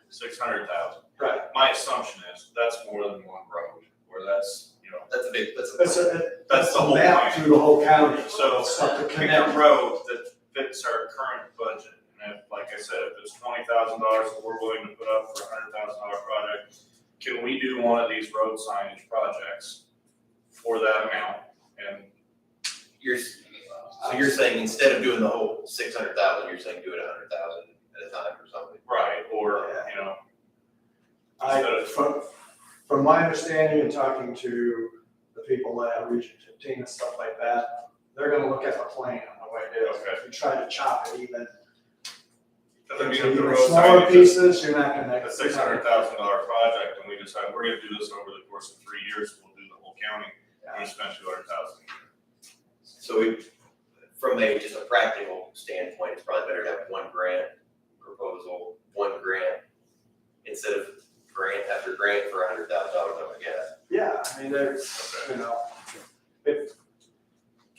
600,000. Right. My assumption is that's more than one road, or that's, you know, That's a big, that's the whole map point. through the whole county. So Stuff to pick connect. a road that fits our current budget. And if, like I said, if it's $20,000 that we're willing to put up for a $100,000 project, can we do one of these road signage projects for that amount? And so you're saying instead of doing the whole 600,000, you're saying do it 100,000 at a time or something? right, or, you know, From my understanding and talking to the people at Region 15 and stuff like that, they're gonna look at the plan the way it is. If you try to chop it even I mean, into if the even road smaller signage is pieces, you're not gonna. a $600,000 project, and we decide we're gonna do this over the course of 3 years, we'll do the whole county, we're gonna spend $200,000. So from just a practical standpoint, it's probably better to have one grant proposal, one grant, instead of grant after grant for $100,000, I would guess. Yeah, I mean, there's, you know, if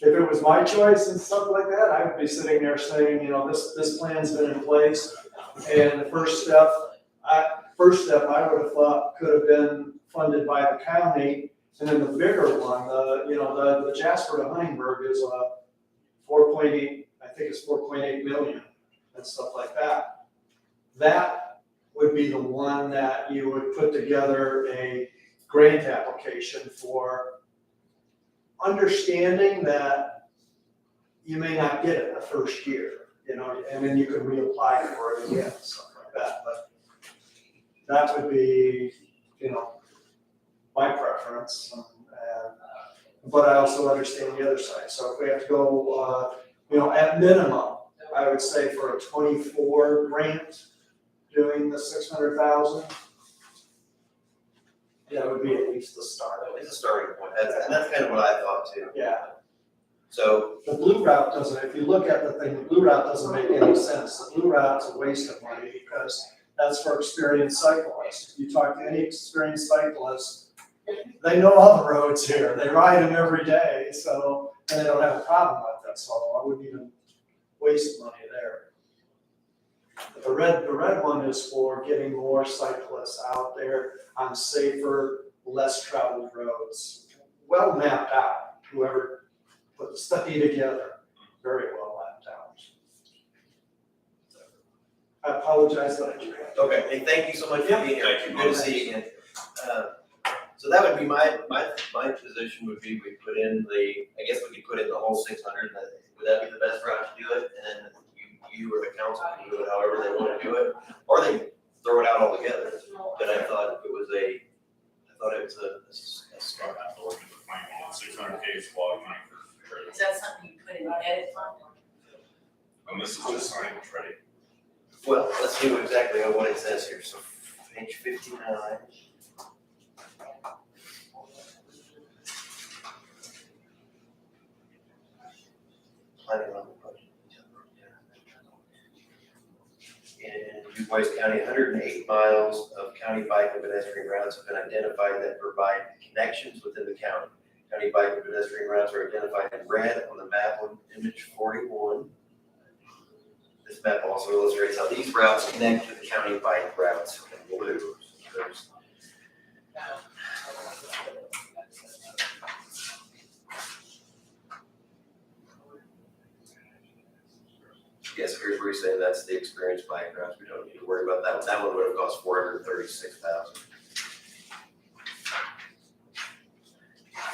it was my choice and stuff like that, I would be sitting there saying, you know, this plan's been in place. And the first step I would have thought could have been funded by the county. And then the bigger one, the Jasper to Huntingburg is a 4.8, I think it's 4.8 million and stuff like that. That would be the one that you would put together a grant application for, understanding that you may not get it the first year, you know, and then you could reapply for it again, something like that. But that would be, you know, preference. But I also understand the other side. So if we have to go, at minimum, I would say for a 24 grant, doing the 600,000, that would be at least the start. It's a starting point, and that's kind of what I thought too. Yeah. So, The blue route doesn't, if you look at the thing, the blue route doesn't make any sense. The blue route's a waste of money because that's for experienced cyclists. You talk to any experienced cyclist, they know all the roads here. They ride them every day, so, and they don't have a problem with it, so I wouldn't even waste money there. But the red one is for getting more cyclists out there on safer, less traveled roads. Well mapped out, whoever put the study together, very well mapped out. I apologize that I interrupted. okay, hey, thank you so much for being here. Thank you. Good to see you again. So that would be my position would be we put in I guess we could put in the whole 600. Would that be the best route to do it? And then you or the council can do it however they want to do it, or they throw it out altogether. But I thought it was a Start out looking at the plan, 600K is a lot of money for trails. Is that something you put in the edit fund? And this is just signage, right? well, let's do exactly what it says here. So page 59. Planning on the budget. In DuBois County, 108 miles of county bike and pedestrian routes have been identified that provide connections within the county. County bike and pedestrian routes are identified in red on the map on image 41. This map also illustrates how these routes connect to the county bike routes in blue. There's yes, here's where he's saying that's the experienced bike routes. We don't need to worry about that one. That one would have cost $436,000.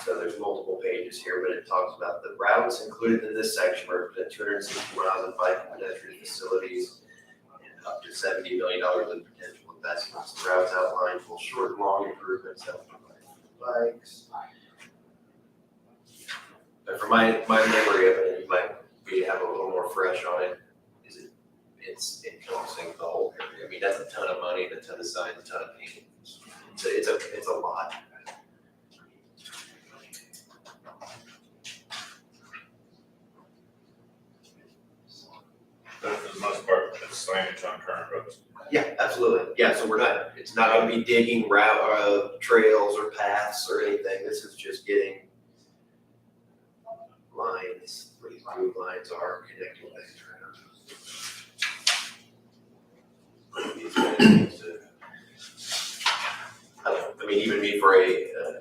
So there's multiple pages here, but it talks about the routes included in this section represent 260 miles of bike and pedestrian facilities and up to $70 million in potential investments. The routes outlined full short and long improvements that will provide bikes. But from my memory of it, you might have a little more fresh on it. It's encompassing the whole area. I mean, that's a ton of money, a ton of signs, a ton of paint. It's a lot. But for the most part, it's signage on current roads. Yeah, absolutely. Yeah, so it's not gonna be digging trails or paths or anything. This is just getting lines, where these blue lines are connecting things. I mean, even me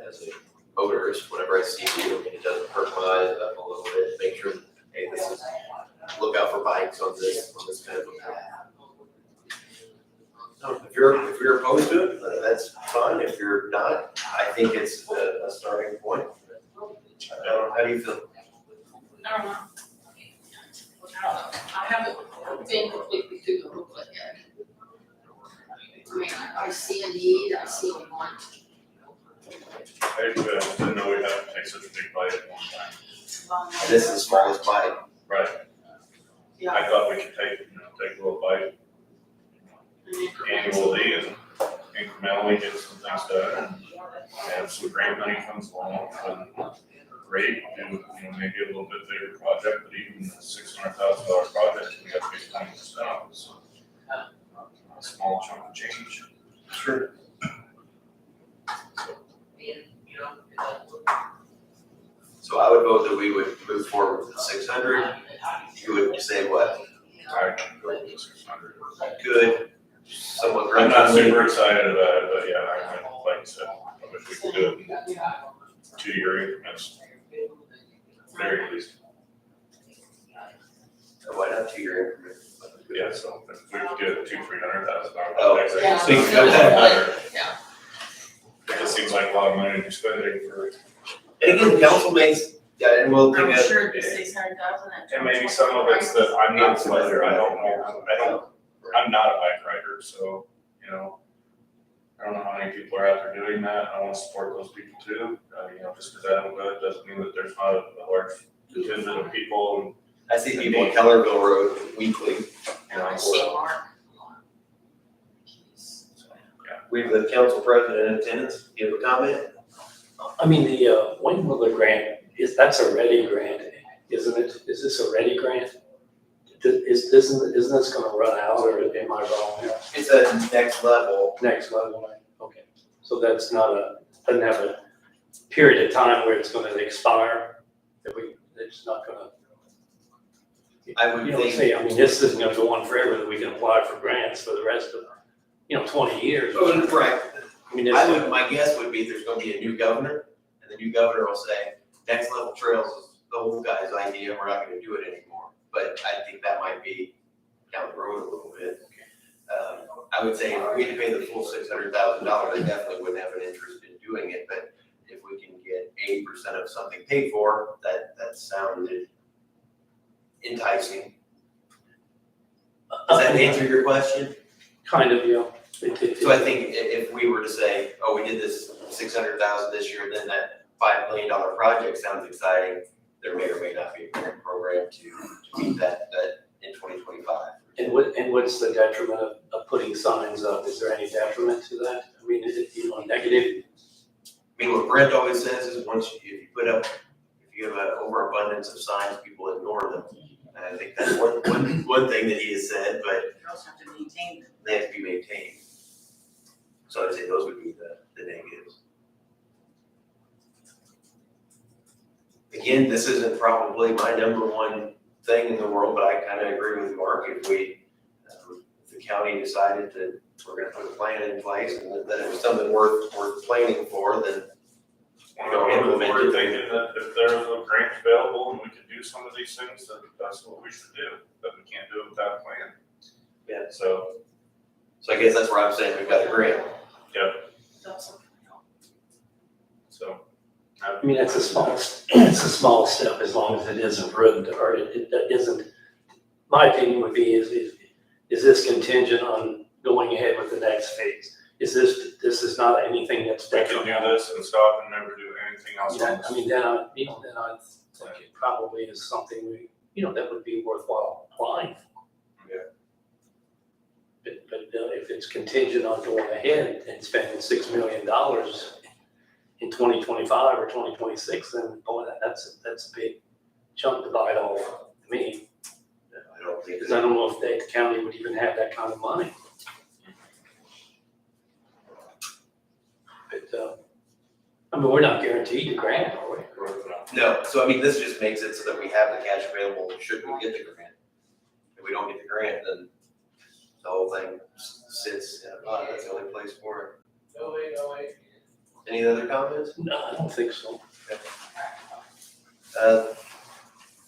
as a motorist, whenever I see you, it doesn't hurt my eyes up a little bit, make sure that, hey, look out for bikes on this kind of a path. No, if you're opposed to it, that's fine. If you're not, I think it's a starting point. How do you feel? I don't know. I haven't been completely through the booklet yet. I mean, I see a need, I see a want. I didn't know we'd have to take such a big bite at one time. And this is the smallest bike. Right. Yeah. I thought we could take a little bite annually and incrementally get some things done. And if some grant money comes along, then great, do, maybe a little bit bigger project, but even a $600,000 project, we have to pay 20% off, so a small chunk of change. Sure. So I would vote that we would move forward with the 600. You would say what? I can go with 600. Good. Somewhat. I'm not super excited about it, but yeah, like I said, I wish we could do it in 2-year increments, very least. Why not 2-year increment? Yeah, so if we could do it $200,000-$300,000 Oh, projects, yeah. it seems a lot better. Yeah. It just seems like a lot of money to be spending for, And again, the council makes, yeah, and we'll think I'm of. sure the 600,000. and maybe some of it's that I'm not familiar, I don't know, I'm not a bike rider, so, I don't know how many people are out there doing that. I want to support those people too. Just because I don't go, it doesn't mean that there's not a large contingent of people. I see people on Kellerville Road weekly, I see Mark. we have the council president in attendance, do you have a comment? I mean, the Wayne grant, that's a ready grant, isn't it? Is this a ready grant? Isn't this gonna run out, or am I wrong here? It's a next level. Next level, right? Okay. So that's not doesn't have a period of time where it's gonna expire, it's not gonna. I would You know, think, say, I mean, this isn't gonna go on forever, that we can apply for grants for the rest of, 20 years. right, I mean, my guess would be there's gonna be a new governor, and the new governor will say, next level trails is the old guy's idea, we're not gonna do it anymore. But I think that might be down the road a little bit. I would say if we had to pay the full $600,000, I definitely wouldn't have an interest in doing it, but if we can get 80% of something paid for, that sounded enticing. Does that answer your question? Kind of, yeah. So I think if we were to say, oh, we did this 600,000 this year, then that $5 million project sounds exciting. There may or may not be a grant program to meet that in 2025. And what's the detriment of putting signs up? Is there any detriment to that? I mean, is it, negative? I mean, what Brent always says is if you have an overabundance of signs, people ignore them. And I think that's one thing that he has said, but You also have to maintain them. they have to be maintained. So I'd say those would be the negatives. Again, this isn't probably my number one thing in the world, but I kind of agree with Mark. If the county decided that we're going to put a plan in place and that it was something worth planning for, then We're thinking that if there was a grant available and we could do some of these things, then that's what we should do, but we can't do it without a plan. Yeah. So, I guess that's where I'm saying we've got a grant. so. I mean, it's a small step as long as it isn't ruined, or it isn't, my opinion would be is this contingent on going ahead with the next phase? This is not anything that's We can do this and stop and never do anything else on Yeah, this. I mean, then I think it probably is something that would be worthwhile applying for. Yeah. But if it's contingent on going ahead and spending $6 million in 2025 or 2026, then boy, that's a big chunk to bite off to me. I don't think Because I don't know if the county would even have that kind of money. But, I mean, we're not guaranteed the grant, are we? No, so I mean, this just makes it so that we have the cash available should we get the grant. If we don't get the grant, then the whole thing sits in a pot, that's the only place for it. Any other comments? No, I don't think so.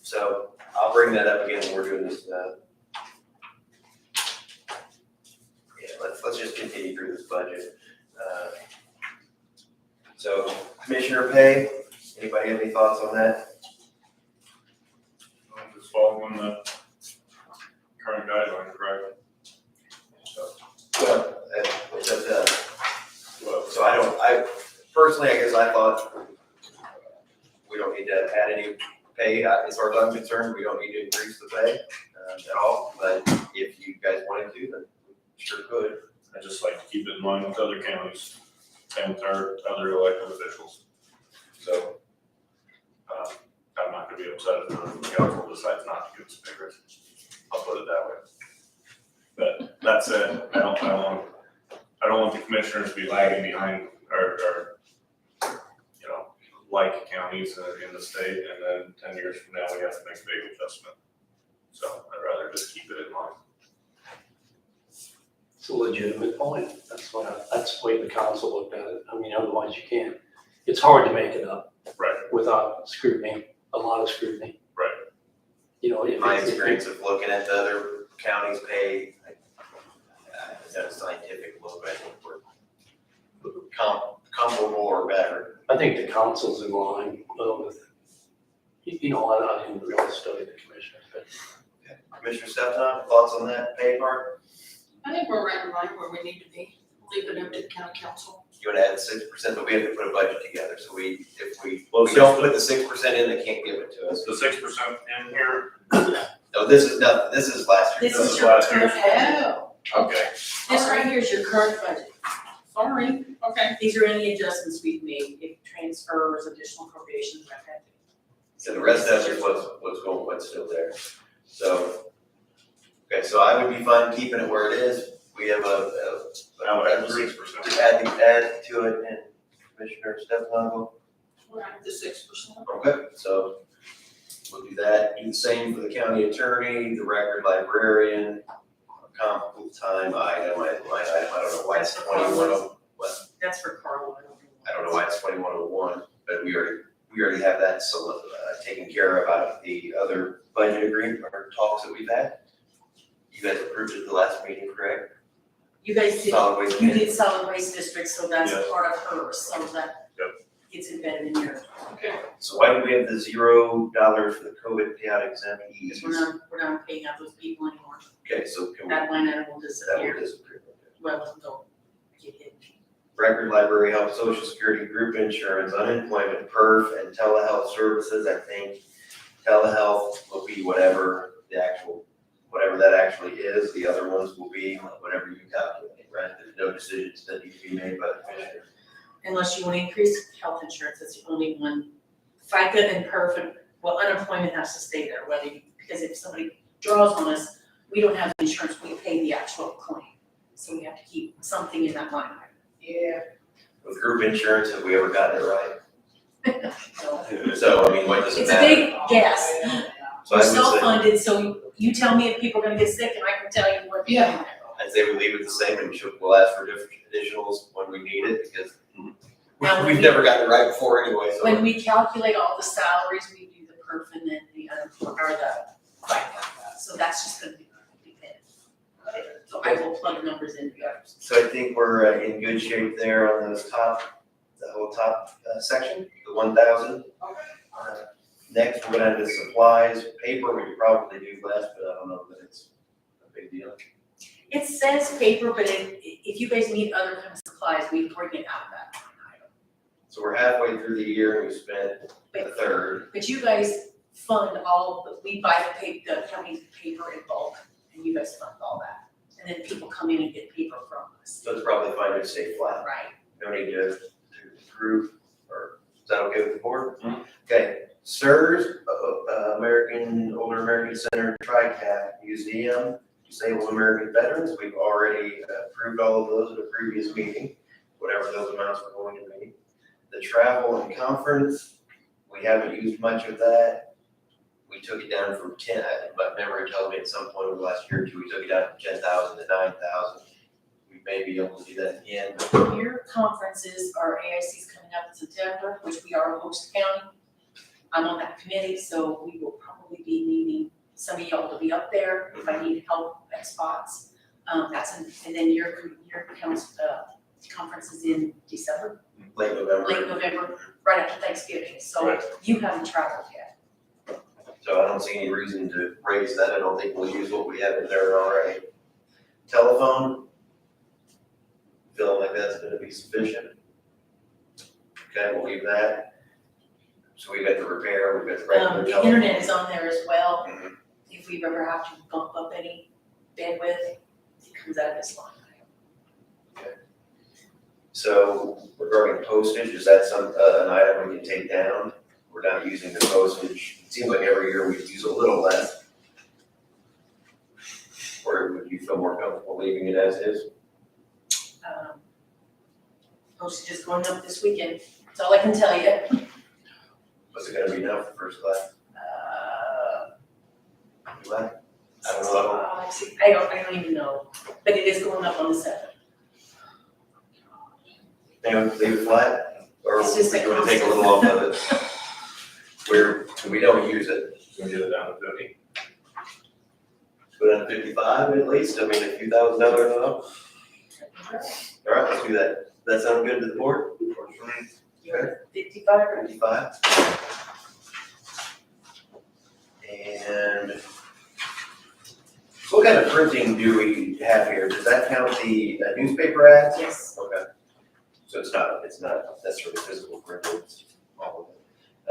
So I'll bring that up again when we're doing this. Let's just continue through this budget. So commissioner pay, anybody have any thoughts on that? I'm just following the current guidelines, right? So, So I personally, I guess I thought we don't need to add any pay, as far as I'm concerned, we don't need to increase the pay at all, but if you guys wanted to, then we sure could. I just like to keep it in line with other counties and with our other elected officials. So, I'm not gonna be upset if the council decides not to give us a raise. I'll put it that way. But that said, I don't want the commissioners to be lagging behind our like counties in the state, and then 10 years from now, we have to make a big adjustment. So I'd rather just keep it in line. It's a legitimate point. That's the way the council looked at it. I mean, otherwise you can't. It's hard to make it up. Right. Without scrutiny, a lot of scrutiny. Right. In my experience of looking at the other counties' pay, it's a scientific look, I think we're comparable or better. I think the council's in line with, I didn't really study the commissioners, but. Commissioner Stephan, thoughts on that pay part? I think we're right in line where we need to be. leave it up to the county council. You wanna add 6%, but we have to put a budget together, so if we Well, don't put the 6% in, they can't give it to us. The 6% in here, No, this is last year. This This is is your last current budget. okay. This right here is your current budget. Sorry, okay. These are any adjustments we've made, if transfers, additional appropriations, that kind of thing. So the rest of it is what's still there. So, okay, so I would be fine keeping it where it is. We have Now we're at 6%. add to it, and Commissioner Stefano. We're at the 6%. Okay, so we'll do that. Do the same for the county attorney, the record librarian, comp time item, I don't know why it's 21. That's for Carl, I don't know why it's 2101, but we already have that taken care of out of the other budget agreement or talks that we've had. You guys approved it at the last meeting, correct? You guys did, Solid waste. you did solid waste district, so that's Yes. part of hers, so that Yep. gets embedded in your, Okay. So why do we have the $0 for the COVID payout exemptees? we're not paying out those people anymore. Okay, so can we, That line item will that disappear, will disappear. well, don't get hit. Record library, health, social security, group insurance, unemployment, perf, and telehealth services. I think telehealth will be whatever that actually is. The other ones will be whatever you calculate, right? There's no decisions that need to be made by the commissioner. Unless you want to increase health insurance, that's the only one. FICA and PERF, well, unemployment has to stay there, because if somebody draws on us, we don't have insurance, we pay the actual claim. So we have to keep something in that line item. Yeah. With group insurance, have we ever gotten it right? So So, I mean, what does it it's a matter? big guess. So I We're would say, self-funded, so you tell me if people are gonna get sick and I can tell you what. Yeah. I'd say we leave it the same and we'll ask for different additionals when we need it because Now, when we've we- never gotten it right before anyway, so. When we calculate all the salaries, we do the perf and then the unemployment, or the FICA. So that's just gonna be dependent. So I will plug numbers in here. So I think we're in good shape there on those the whole top section, the 1,000. Next, we're going to supplies, paper, we could probably do less, but I don't know that it's a big deal. It says paper, but if you guys need other kind of supplies, we bring it out of that line item. So we're halfway through the year and we spent a third. But you guys fund we buy the county's paper in bulk, and you guys fund all that. And then people come in and get paper from us. So it's probably fine to stay flat. Right. No need to improve, or is that okay with the board? Okay, SERS, Older American Center, TRICAT Museum, Disabled American Veterans, we've already approved all of those at a previous meeting, whatever those amounts were going to be. The travel and conference, we haven't used much of that. We took it down from 10, but memory tells me at some point over the last year or two, we took it down from 10,000 to 9,000. We may be able to do that again. Your conferences, our AIC's coming up in September, which we are a host county. I'm on that committee, so we will probably be needing some of y'all to be up there if I need help at spots. And then your conference is in December, Late November. late November, right after Thanksgiving, so Right. you haven't traveled yet. So I don't see any reason to raise that. I don't think we'll use what we have in there already. Telephone, feeling like that's gonna be sufficient. Okay, we'll leave that. So we've got the repair, we've got the regular The telephone. internet is on there as well. Mhm. If we ever have to bump up any bandwidth, it comes out of this line item. So regarding postage, is that an item we can take down? We're not using the postage. It seems like every year we use a little less. Or would you feel more comfortable leaving it as is? Postage is going up this weekend, that's all I can tell you. What's it gonna be now for first class? What? I don't know. I don't even know, but it is going up on the 7th. Anyone leave it flat? Or It's just we wanna take a little off of it? We don't use it. Can we get it down to 50? Go down to 55 at least, I mean, a few $1,000s off. All right, let's do that. Does that sound good to the board? Works for me. You're 55 or 55. And So what kind of printing do we have here? Does that count the newspaper ads? Yes. Okay. So it's not necessarily physical printing, it's all of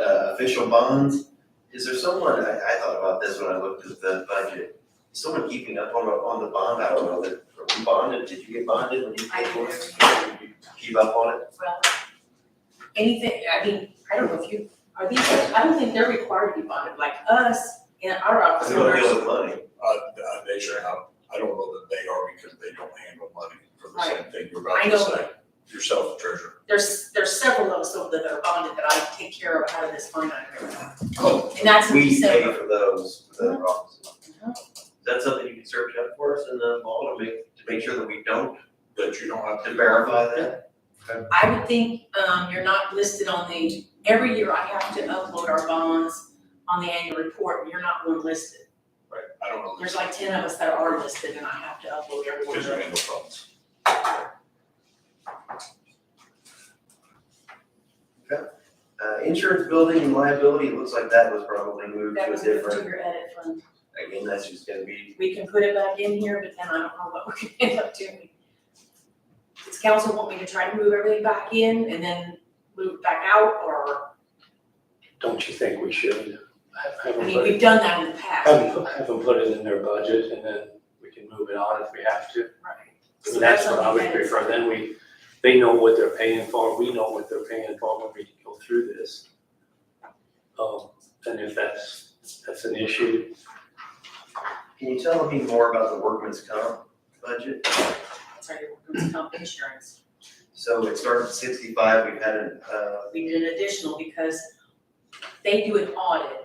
it. Official bonds, is there someone, I thought about this when I looked at the budget. Is someone keeping up on the bond? I don't know, are we bonded? Did you get bonded when you I paid do for it? every year. Keep up on it? Well, anything, I mean, I don't know if you, are these, I don't think they're required to be bonded, like us in our office. We don't deal with money. They sure have, I don't know that they are because they don't handle money for the same thing you're I about know. to say. Yourself, the treasurer. There's several of us over there that are bonded that I take care of out of this line item. Oh, And that's in we pay December. for those, for the offices. Mhm. Is that something you can search up for us in the fall to make sure that we don't, That you don't have to verify that? I would think, you're not listed on the, every year I have to upload our bonds on the annual report, and you're not one listed. Right, I don't know. There's like 10 of us that are listed, and I have to upload every one Because of you them. handle funds. Insurance, building and liability, it looks like that was probably moved That to a was moved to different, your edit fund. again, that's just gonna be, We can put it back in here, but then I don't know what we're gonna end up doing. Does council want me to try to move everything back in and then move it back out, or, Don't you think we should have I them mean, put, we've done that in the past. have them put it in their budget and then we can move it on if we have to? Right. I So mean, that's what I on the would edit prefer, fund. then they know what they're paying for, we know what they're paying for when we go through this. And if that's an issue, can you tell me more about the workman's comp budget? Sorry, workers' comp insurance. So it started at 65, we've had We did an additional because they do an audit,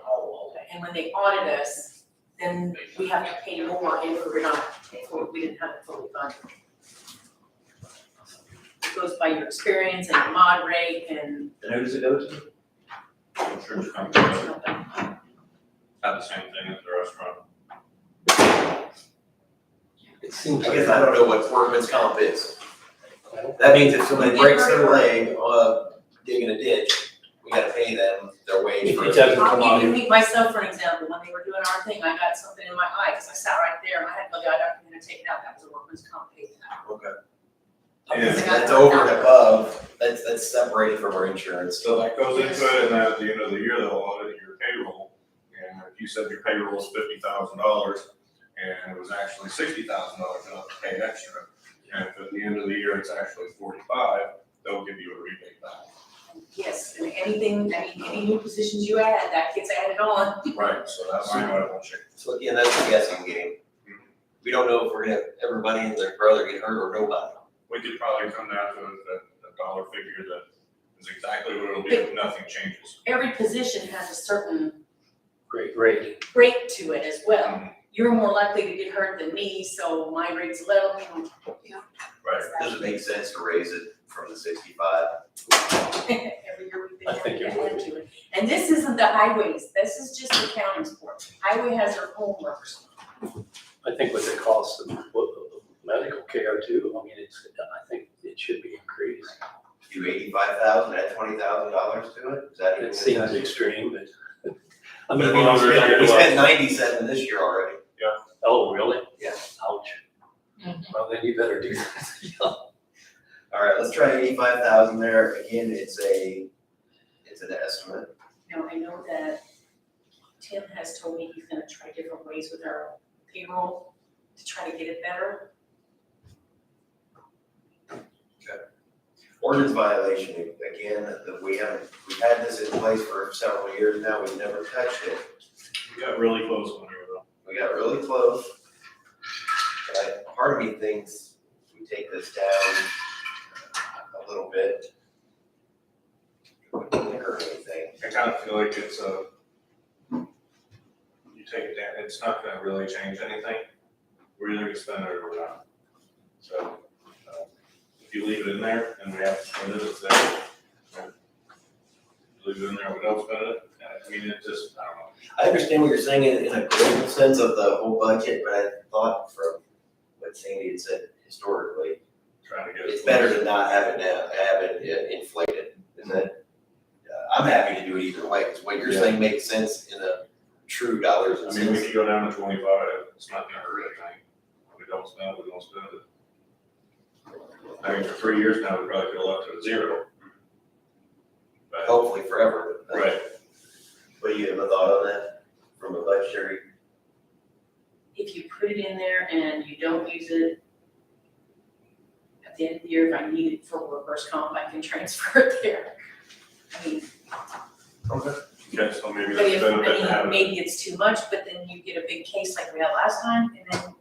and when they audit us, then we have to pay more if we're not, if we didn't have it fully funded. It goes by your experience and your mod rate and. and who does it go to? Insurance companies have the same thing at the restaurant. it seems I like. guess I don't know what workman's comp is. That means if somebody breaks their leg, digging a ditch, we gotta pay them their wage for It it. doesn't come I'll out give of, you myself for an example, when they were doing our thing, I got something in my eye, cause I sat right there and I had to go, I'm gonna take it out, that was a workman's comp pay that. Okay. Yeah. Because I got That's it over out. and above, that's separated from our insurance. So that goes into it, and then at the end of the year, they'll audit your payroll. And if you said your payroll was $50,000 and it was actually $60,000, they'll have to pay extra. And if at the end of the year, it's actually 45, they'll give you a rebate back. Yes, and anything, I mean, any new positions you add, that gets added on. Right, so that line item will change. So again, that's a guessing game. We don't know if we're gonna have everybody and their brother get hurt or nobody. We could probably come down to a dollar figure that is exactly what it'll be if nothing changes. Every position has a certain great rating. rate to it as well. Mhm. You're more likely to get hurt than me, so my rate's low. Right. Does it make sense to raise it from the 65? Every year we've been I think adding it would. to it. And this isn't the highways, this is just the county sport. Highway has their own workers. I think with the cost of medical care too, I mean, I think it should be increased. Do 85,000, add $20,000 to it? Is that? It seems extreme, but, I mean, But we don't we really We know. spent 97 this year already. Oh, really? Yeah. Ouch. Mhm. Well, then you better do that. All right, let's try 85,000 there. Again, it's an estimate. Now, I know that Tim has told me he's gonna try different ways with our payroll to try to get it better. Ordinance violation, again, we've had this in place for several years now. We've never touched it. We got really close one here though. We got really close. But part of me thinks we take this down a little bit. It wouldn't hurt anything. I kind of feel like it's you take it down, it's not gonna really change anything. We're either gonna spend it or we're not. So, if you leave it in there and we have to spend it, it's there. Leave it in there, we don't spend it, I mean, it just, I don't know. I understand what you're saying in a global sense of the whole budget, but I thought from what Sandy had said historically, Trying to get it. it's better to not have it now, have it inflated, isn't it? I'm happy to do it either way, because what you're saying makes sense in a true dollars I and mean, we cents. could go down to 25, it's not gonna hurt anything. We don't spend it, we don't spend it. I mean, for 3 years now, we probably could have left it at 0. But, Hopefully forever. right, What do you have a thought on that from a budgetary? If you put it in there and you don't use it, at the end of the year, if I need it for workers' comp, I can transfer it there. I mean, okay, so maybe but that's if, benefit to I have mean, it. maybe it's too much, but then you get a big case like we had last time, and then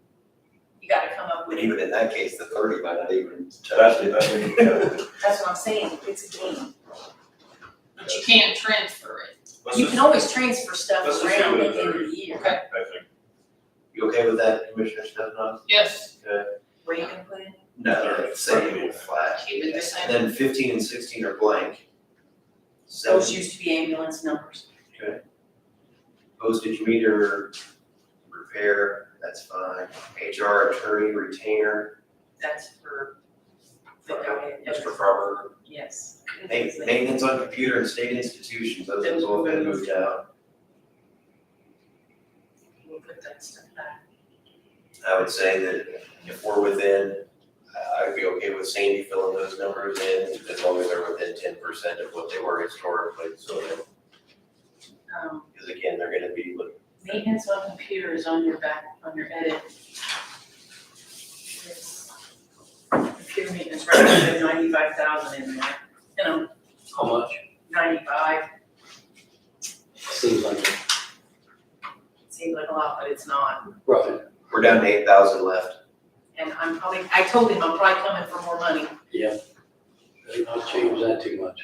you gotta come up with But even in that case, the 30 might not even touch That's, it. That's what I'm saying, it's a game. But you can't transfer it. Let's You just- can always transfer stuff let's just around leave at it the at end of 30. the year. Okay. I think. You okay with that, Commissioner Stefan? Yes, What are you gonna put in? No, say flat. keep it the same. And then 15 and 16 are blank. Those used to be ambulance numbers. Postage meter repair, that's fine. HR attorney retainer, That's for the guy. Mr. Farber. Yes. Maintenance on computer and state institutions, those have all been moved out. We'll put that stuff back. I would say that if we're within, I'd be okay with Sandy filling those numbers in as long as they're within 10% of what they were historically, so that, because again, they're gonna be, Maintenance on computer is on your back, on your edit. It's computer maintenance, right, there's 95,000 in there, you know, How much? 95, Seems like it. seems like a lot, but it's not. Right, we're down to 8,000 left. And I'm probably, I told him I'm probably coming for more money. yeah. Better not change that too much.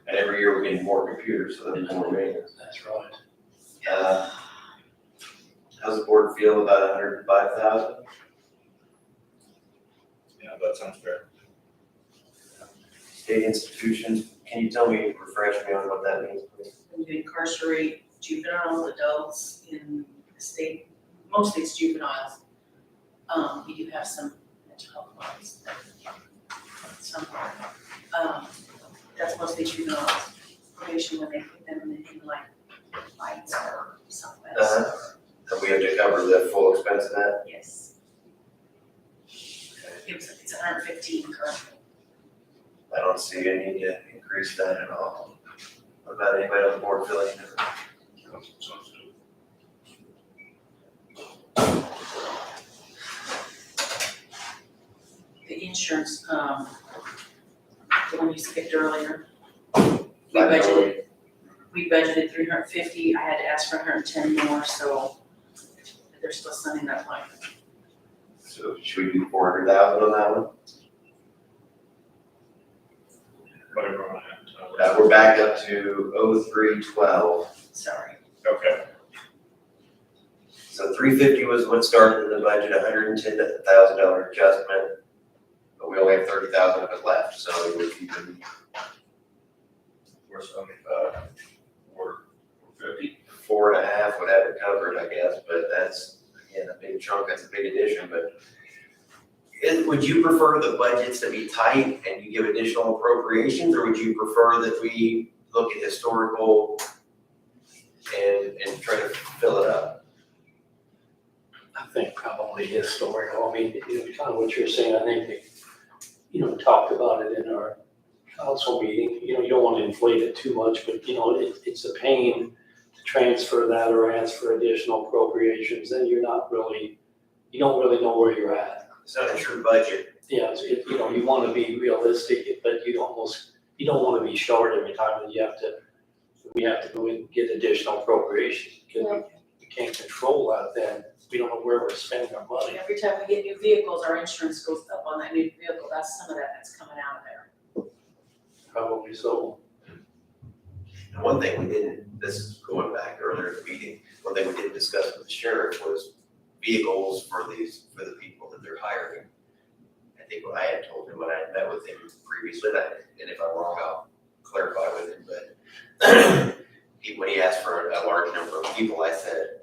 And every year we're getting more computers, so there's more maintenance. That's right. How's the board feel about 105,000? Yeah, that sounds fair. State institutions, can you tell me, refresh me on what that means, please? When you incarcerate juveniles, adults in the state, mostly it's juveniles. We do have some mental health ones. Some, that's mostly juveniles, probation when they put them in like fights or something. And we have to cover the full expense of that? Yes. It's 115 currently. I don't see a need to increase that at all. What about anybody on the board feeling different? Sounds good. The insurance, the one you skipped earlier. We budgeted 350, I had to ask for 110 more, so they're still sending that line. So should we do 400,000 on that one? Whatever I have. We're back up to 0312. Sorry. Okay, So 350 was what started the budget, $110,000 adjustment. But we only have 30,000 of it left, so if you can, we're 75, we're 50. 4.5 would have it covered, I guess, but that's, again, a big chunk, that's a big addition, but would you prefer the budgets to be tight and you give additional appropriations, or would you prefer that we look at historical and try to fill it up? I think probably historical. I mean, kind of what you're saying, I think they, talked about it in our council meeting. You don't want to inflate it too much, but, it's a pain to transfer that or ask for additional appropriations. Then you don't really know where you're at. It's not a true budget. Yeah, you want to be realistic, but you don't want to be short every time that we have to go in and get additional appropriations because we can't control that then. We don't know where we're spending our money. Every time we get new vehicles, our insurance goes up on that new vehicle, that's some of that that's coming out of there. Probably so. And one thing we didn't, this is going back earlier in the meeting, one thing we didn't discuss with the sheriff was vehicles for the people that they're hiring. I think what I had told him when I had met with him previously, and if I'm wrong, I'll clarify with him, but when he asked for a large number of people, I said,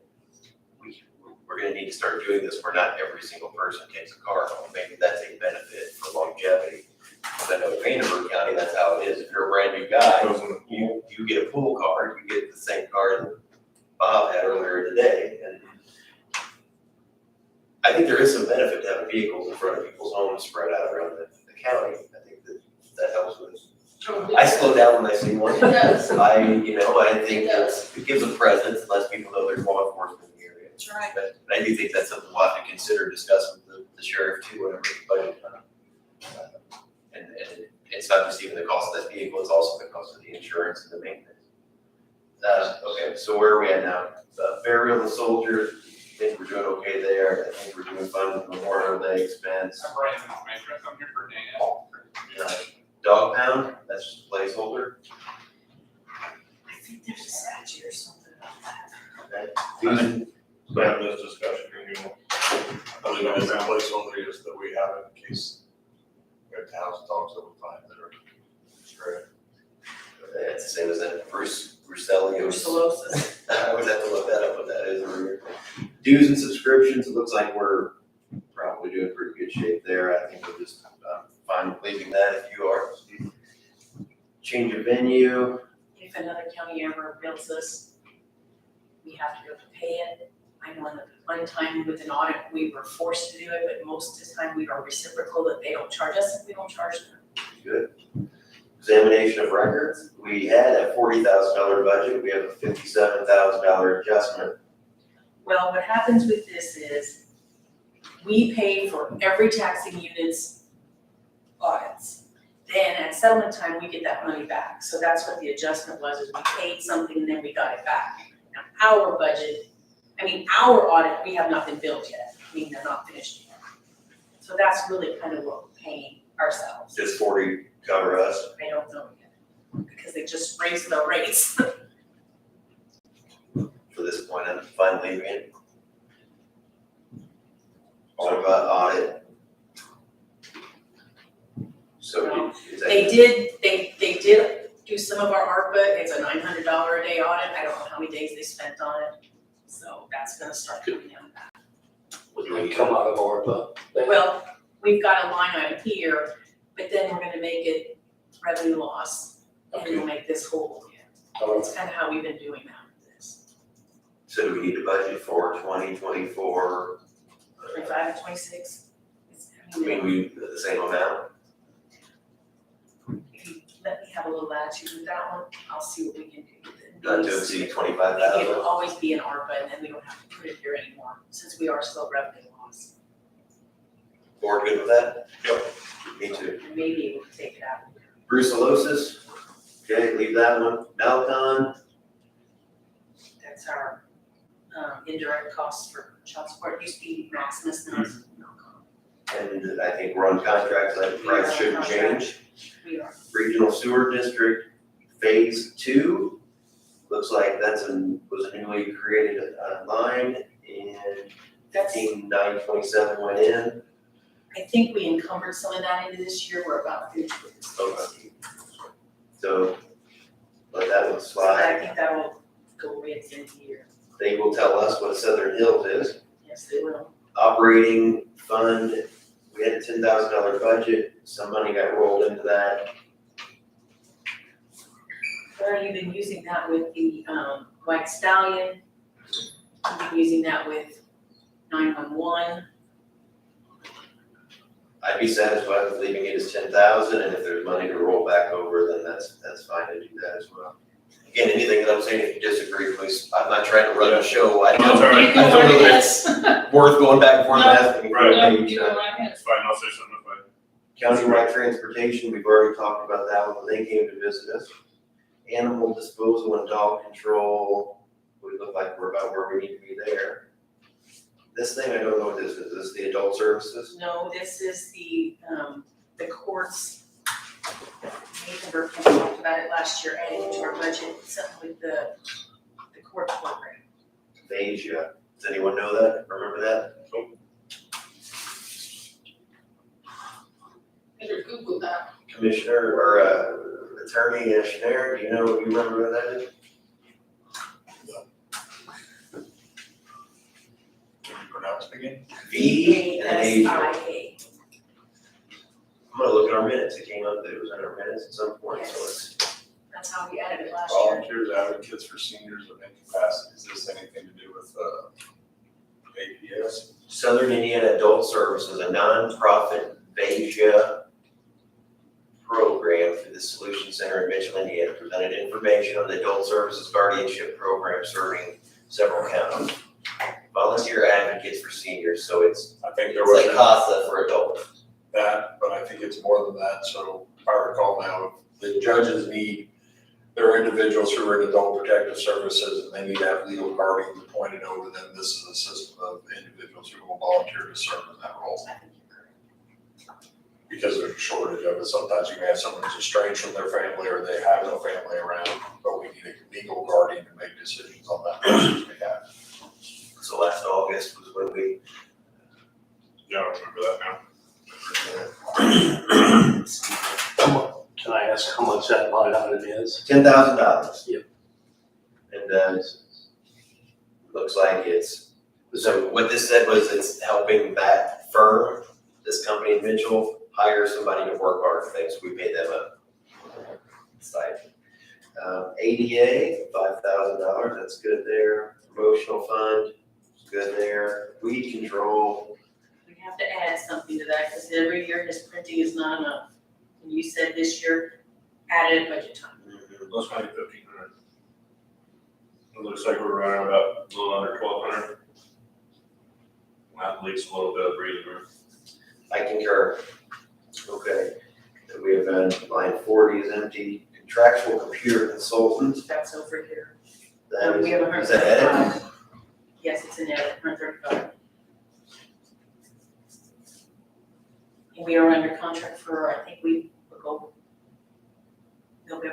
we're gonna need to start doing this where not every single person takes a car home. Maybe that's a benefit for longevity. Because I know in Vanderburgh County, that's how it is. If you're a brand new guy, you get a pool car earlier today, and I think there is some benefit to having vehicles in front of people's homes spread out around the county. I think that helps with it. I slow down when I see one. It does. I think It does. it gives a presence, and lets people know there's law enforcement in the area. That's right. But I do think that's something we'll have to consider discussing with the sheriff too, whenever the budget comes. And it's not just even the cost of that vehicle, it's also the cost of the insurance and the maintenance. Okay, so where are we at now? Burial of the soldiers, I think we're doing okay there. I think we're doing fine with Memorial Day expense. I'm writing information, I'm here for Dan. Dog pound, that's just a placeholder. I think there's a statute or something about that. Okay. So have this discussion, and you I believe that is a placeholder just that we have in case we have to house dogs that we find that are stray. It's the same as that Brucellosis. Brucellosis. I would have to look that up, what that is. Dues and subscriptions, it looks like we're probably doing pretty good shape there. I think we'll just, fine with leaving that if you are. Change of venue, If another county ever bills us, we have to be able to pay it. I know in the one time with an audit, we were forced to do it, but most of the time we are reciprocal that they don't charge us if we don't charge them. good. Examination of records, we had a $40,000 budget, we have a $57,000 adjustment. Well, what happens with this is we pay for every taxing unit's audits. Then at settlement time, we get that money back. So that's what the adjustment was, is we paid something and then we got it back. Now, our budget, our audit, we have not been billed yet. They're not finished yet. So that's really kind of what we're paying ourselves. Does 40 cover us? I don't know yet, because they just raised the rates. For this point, I'm fine leaving it. What about audit? So is that? They did do some of our ARPA, it's a $900 a day audit, I don't know how many days they spent on it. So that's gonna start coming down back. Would they come out of ARPA? Well, we've got a line item here, but then we're gonna make it revenue loss, and we'll make this whole again. That's kind of how we've been doing that with this. So do we need to budget for 2024? 25 and 26. I mean, we, the same amount? If you let me have a little latitude with that one, I'll see what we can do with it. Not to exceed It 25,000? will always be an ARPA, and then we don't have to put it here anymore, since we are still revenue loss. Board good with that? Yep. Me too. We may be able to take it out. Brucellosis, okay, leave that one. Malcon, That's our indirect costs for child support. It used to be Maximus, now it's Melcom. and I think we're on contract, so that price shouldn't change. We are. Regional Sewer District, Phase 2, looks like was a newly created line, and That's, 15,927 went in. I think we encumbered some of that into this year. We're about finished with this. Okay. So, let that one So I slide. think that will go away at the end of the year. They will tell us what Southern Hills is. Yes, they will. Operating fund, we had a $10,000 budget, some money got rolled into that. Well, you've been using that with the White Stallion. You've been using that with 911. I'd be satisfied with leaving it as 10,000, and if there's money to roll back over, then that's fine to do that as well. Again, anything that I'm saying, if you disagree, please, I'm not trying to run a show, I That's all right. don't know that it's worth going back and forth and asking. for a Right. page. It's fine, I'll say something, but Countywide transportation, we've already talked about that when they came to visit us. Animal disposal and dog control, we look like we're about where we need to be there. This thing, I don't know what this is, this the adult services? No, this is the courts. Nathan Burke talked about it last year, adding it to our budget, something with the court program. Aphasia, does anyone know that, remember that? Better Google that. Commissioner or Attorney Schneider, do you remember what that is? Can you pronounce it again? V and Asia. VASIA. I'm gonna look at our minutes, it came up that it was in our minutes at some point, so it's That's how we added it last year. Volunteers, advocates for seniors of incapacity, is this anything to do with, APS? Southern Indiana Adult Services, a nonprofit VEJA program through the Solution Center in Mitchell, Indiana, presented information on the Adult Services Guardianship Program serving several counties. Volunteer advocates for seniors, so it's I think there was like CASA for adults. that, but I think it's more than that, so if I recall now, the judges need, there are individuals who are in adult protective services, and they need to have legal guardians appointed over them. This is a system of individuals who will volunteer to serve in that role. Because there's a shortage of it, sometimes you may have someone who's estranged from their family, or they have no family around, but we need a legal guardian to make decisions on that person's behalf. So last August was when we, Yeah, I remember that now. Can I ask how much that line item is? $10,000. Yep. And, looks like it's, so what this said was it's helping that firm, this company in Mitchell, hire somebody to work our things, we pay them a stipend. ADA, $5,000, that's good there. Promotional fund, good there. Weed control, We have to add something to that, because every year his printing is not enough. And you said this year, added budget time. Let's make it 1,500. It looks like we're running about a little under 1,200. That leaves a little bit of breathing room. I concur. Okay. Then we have line 40 is empty. Contractual computer consultants, That's over here. that We have is that edit? 135. Yes, it's in edit, 135. And we are under contract for, I think we will go November.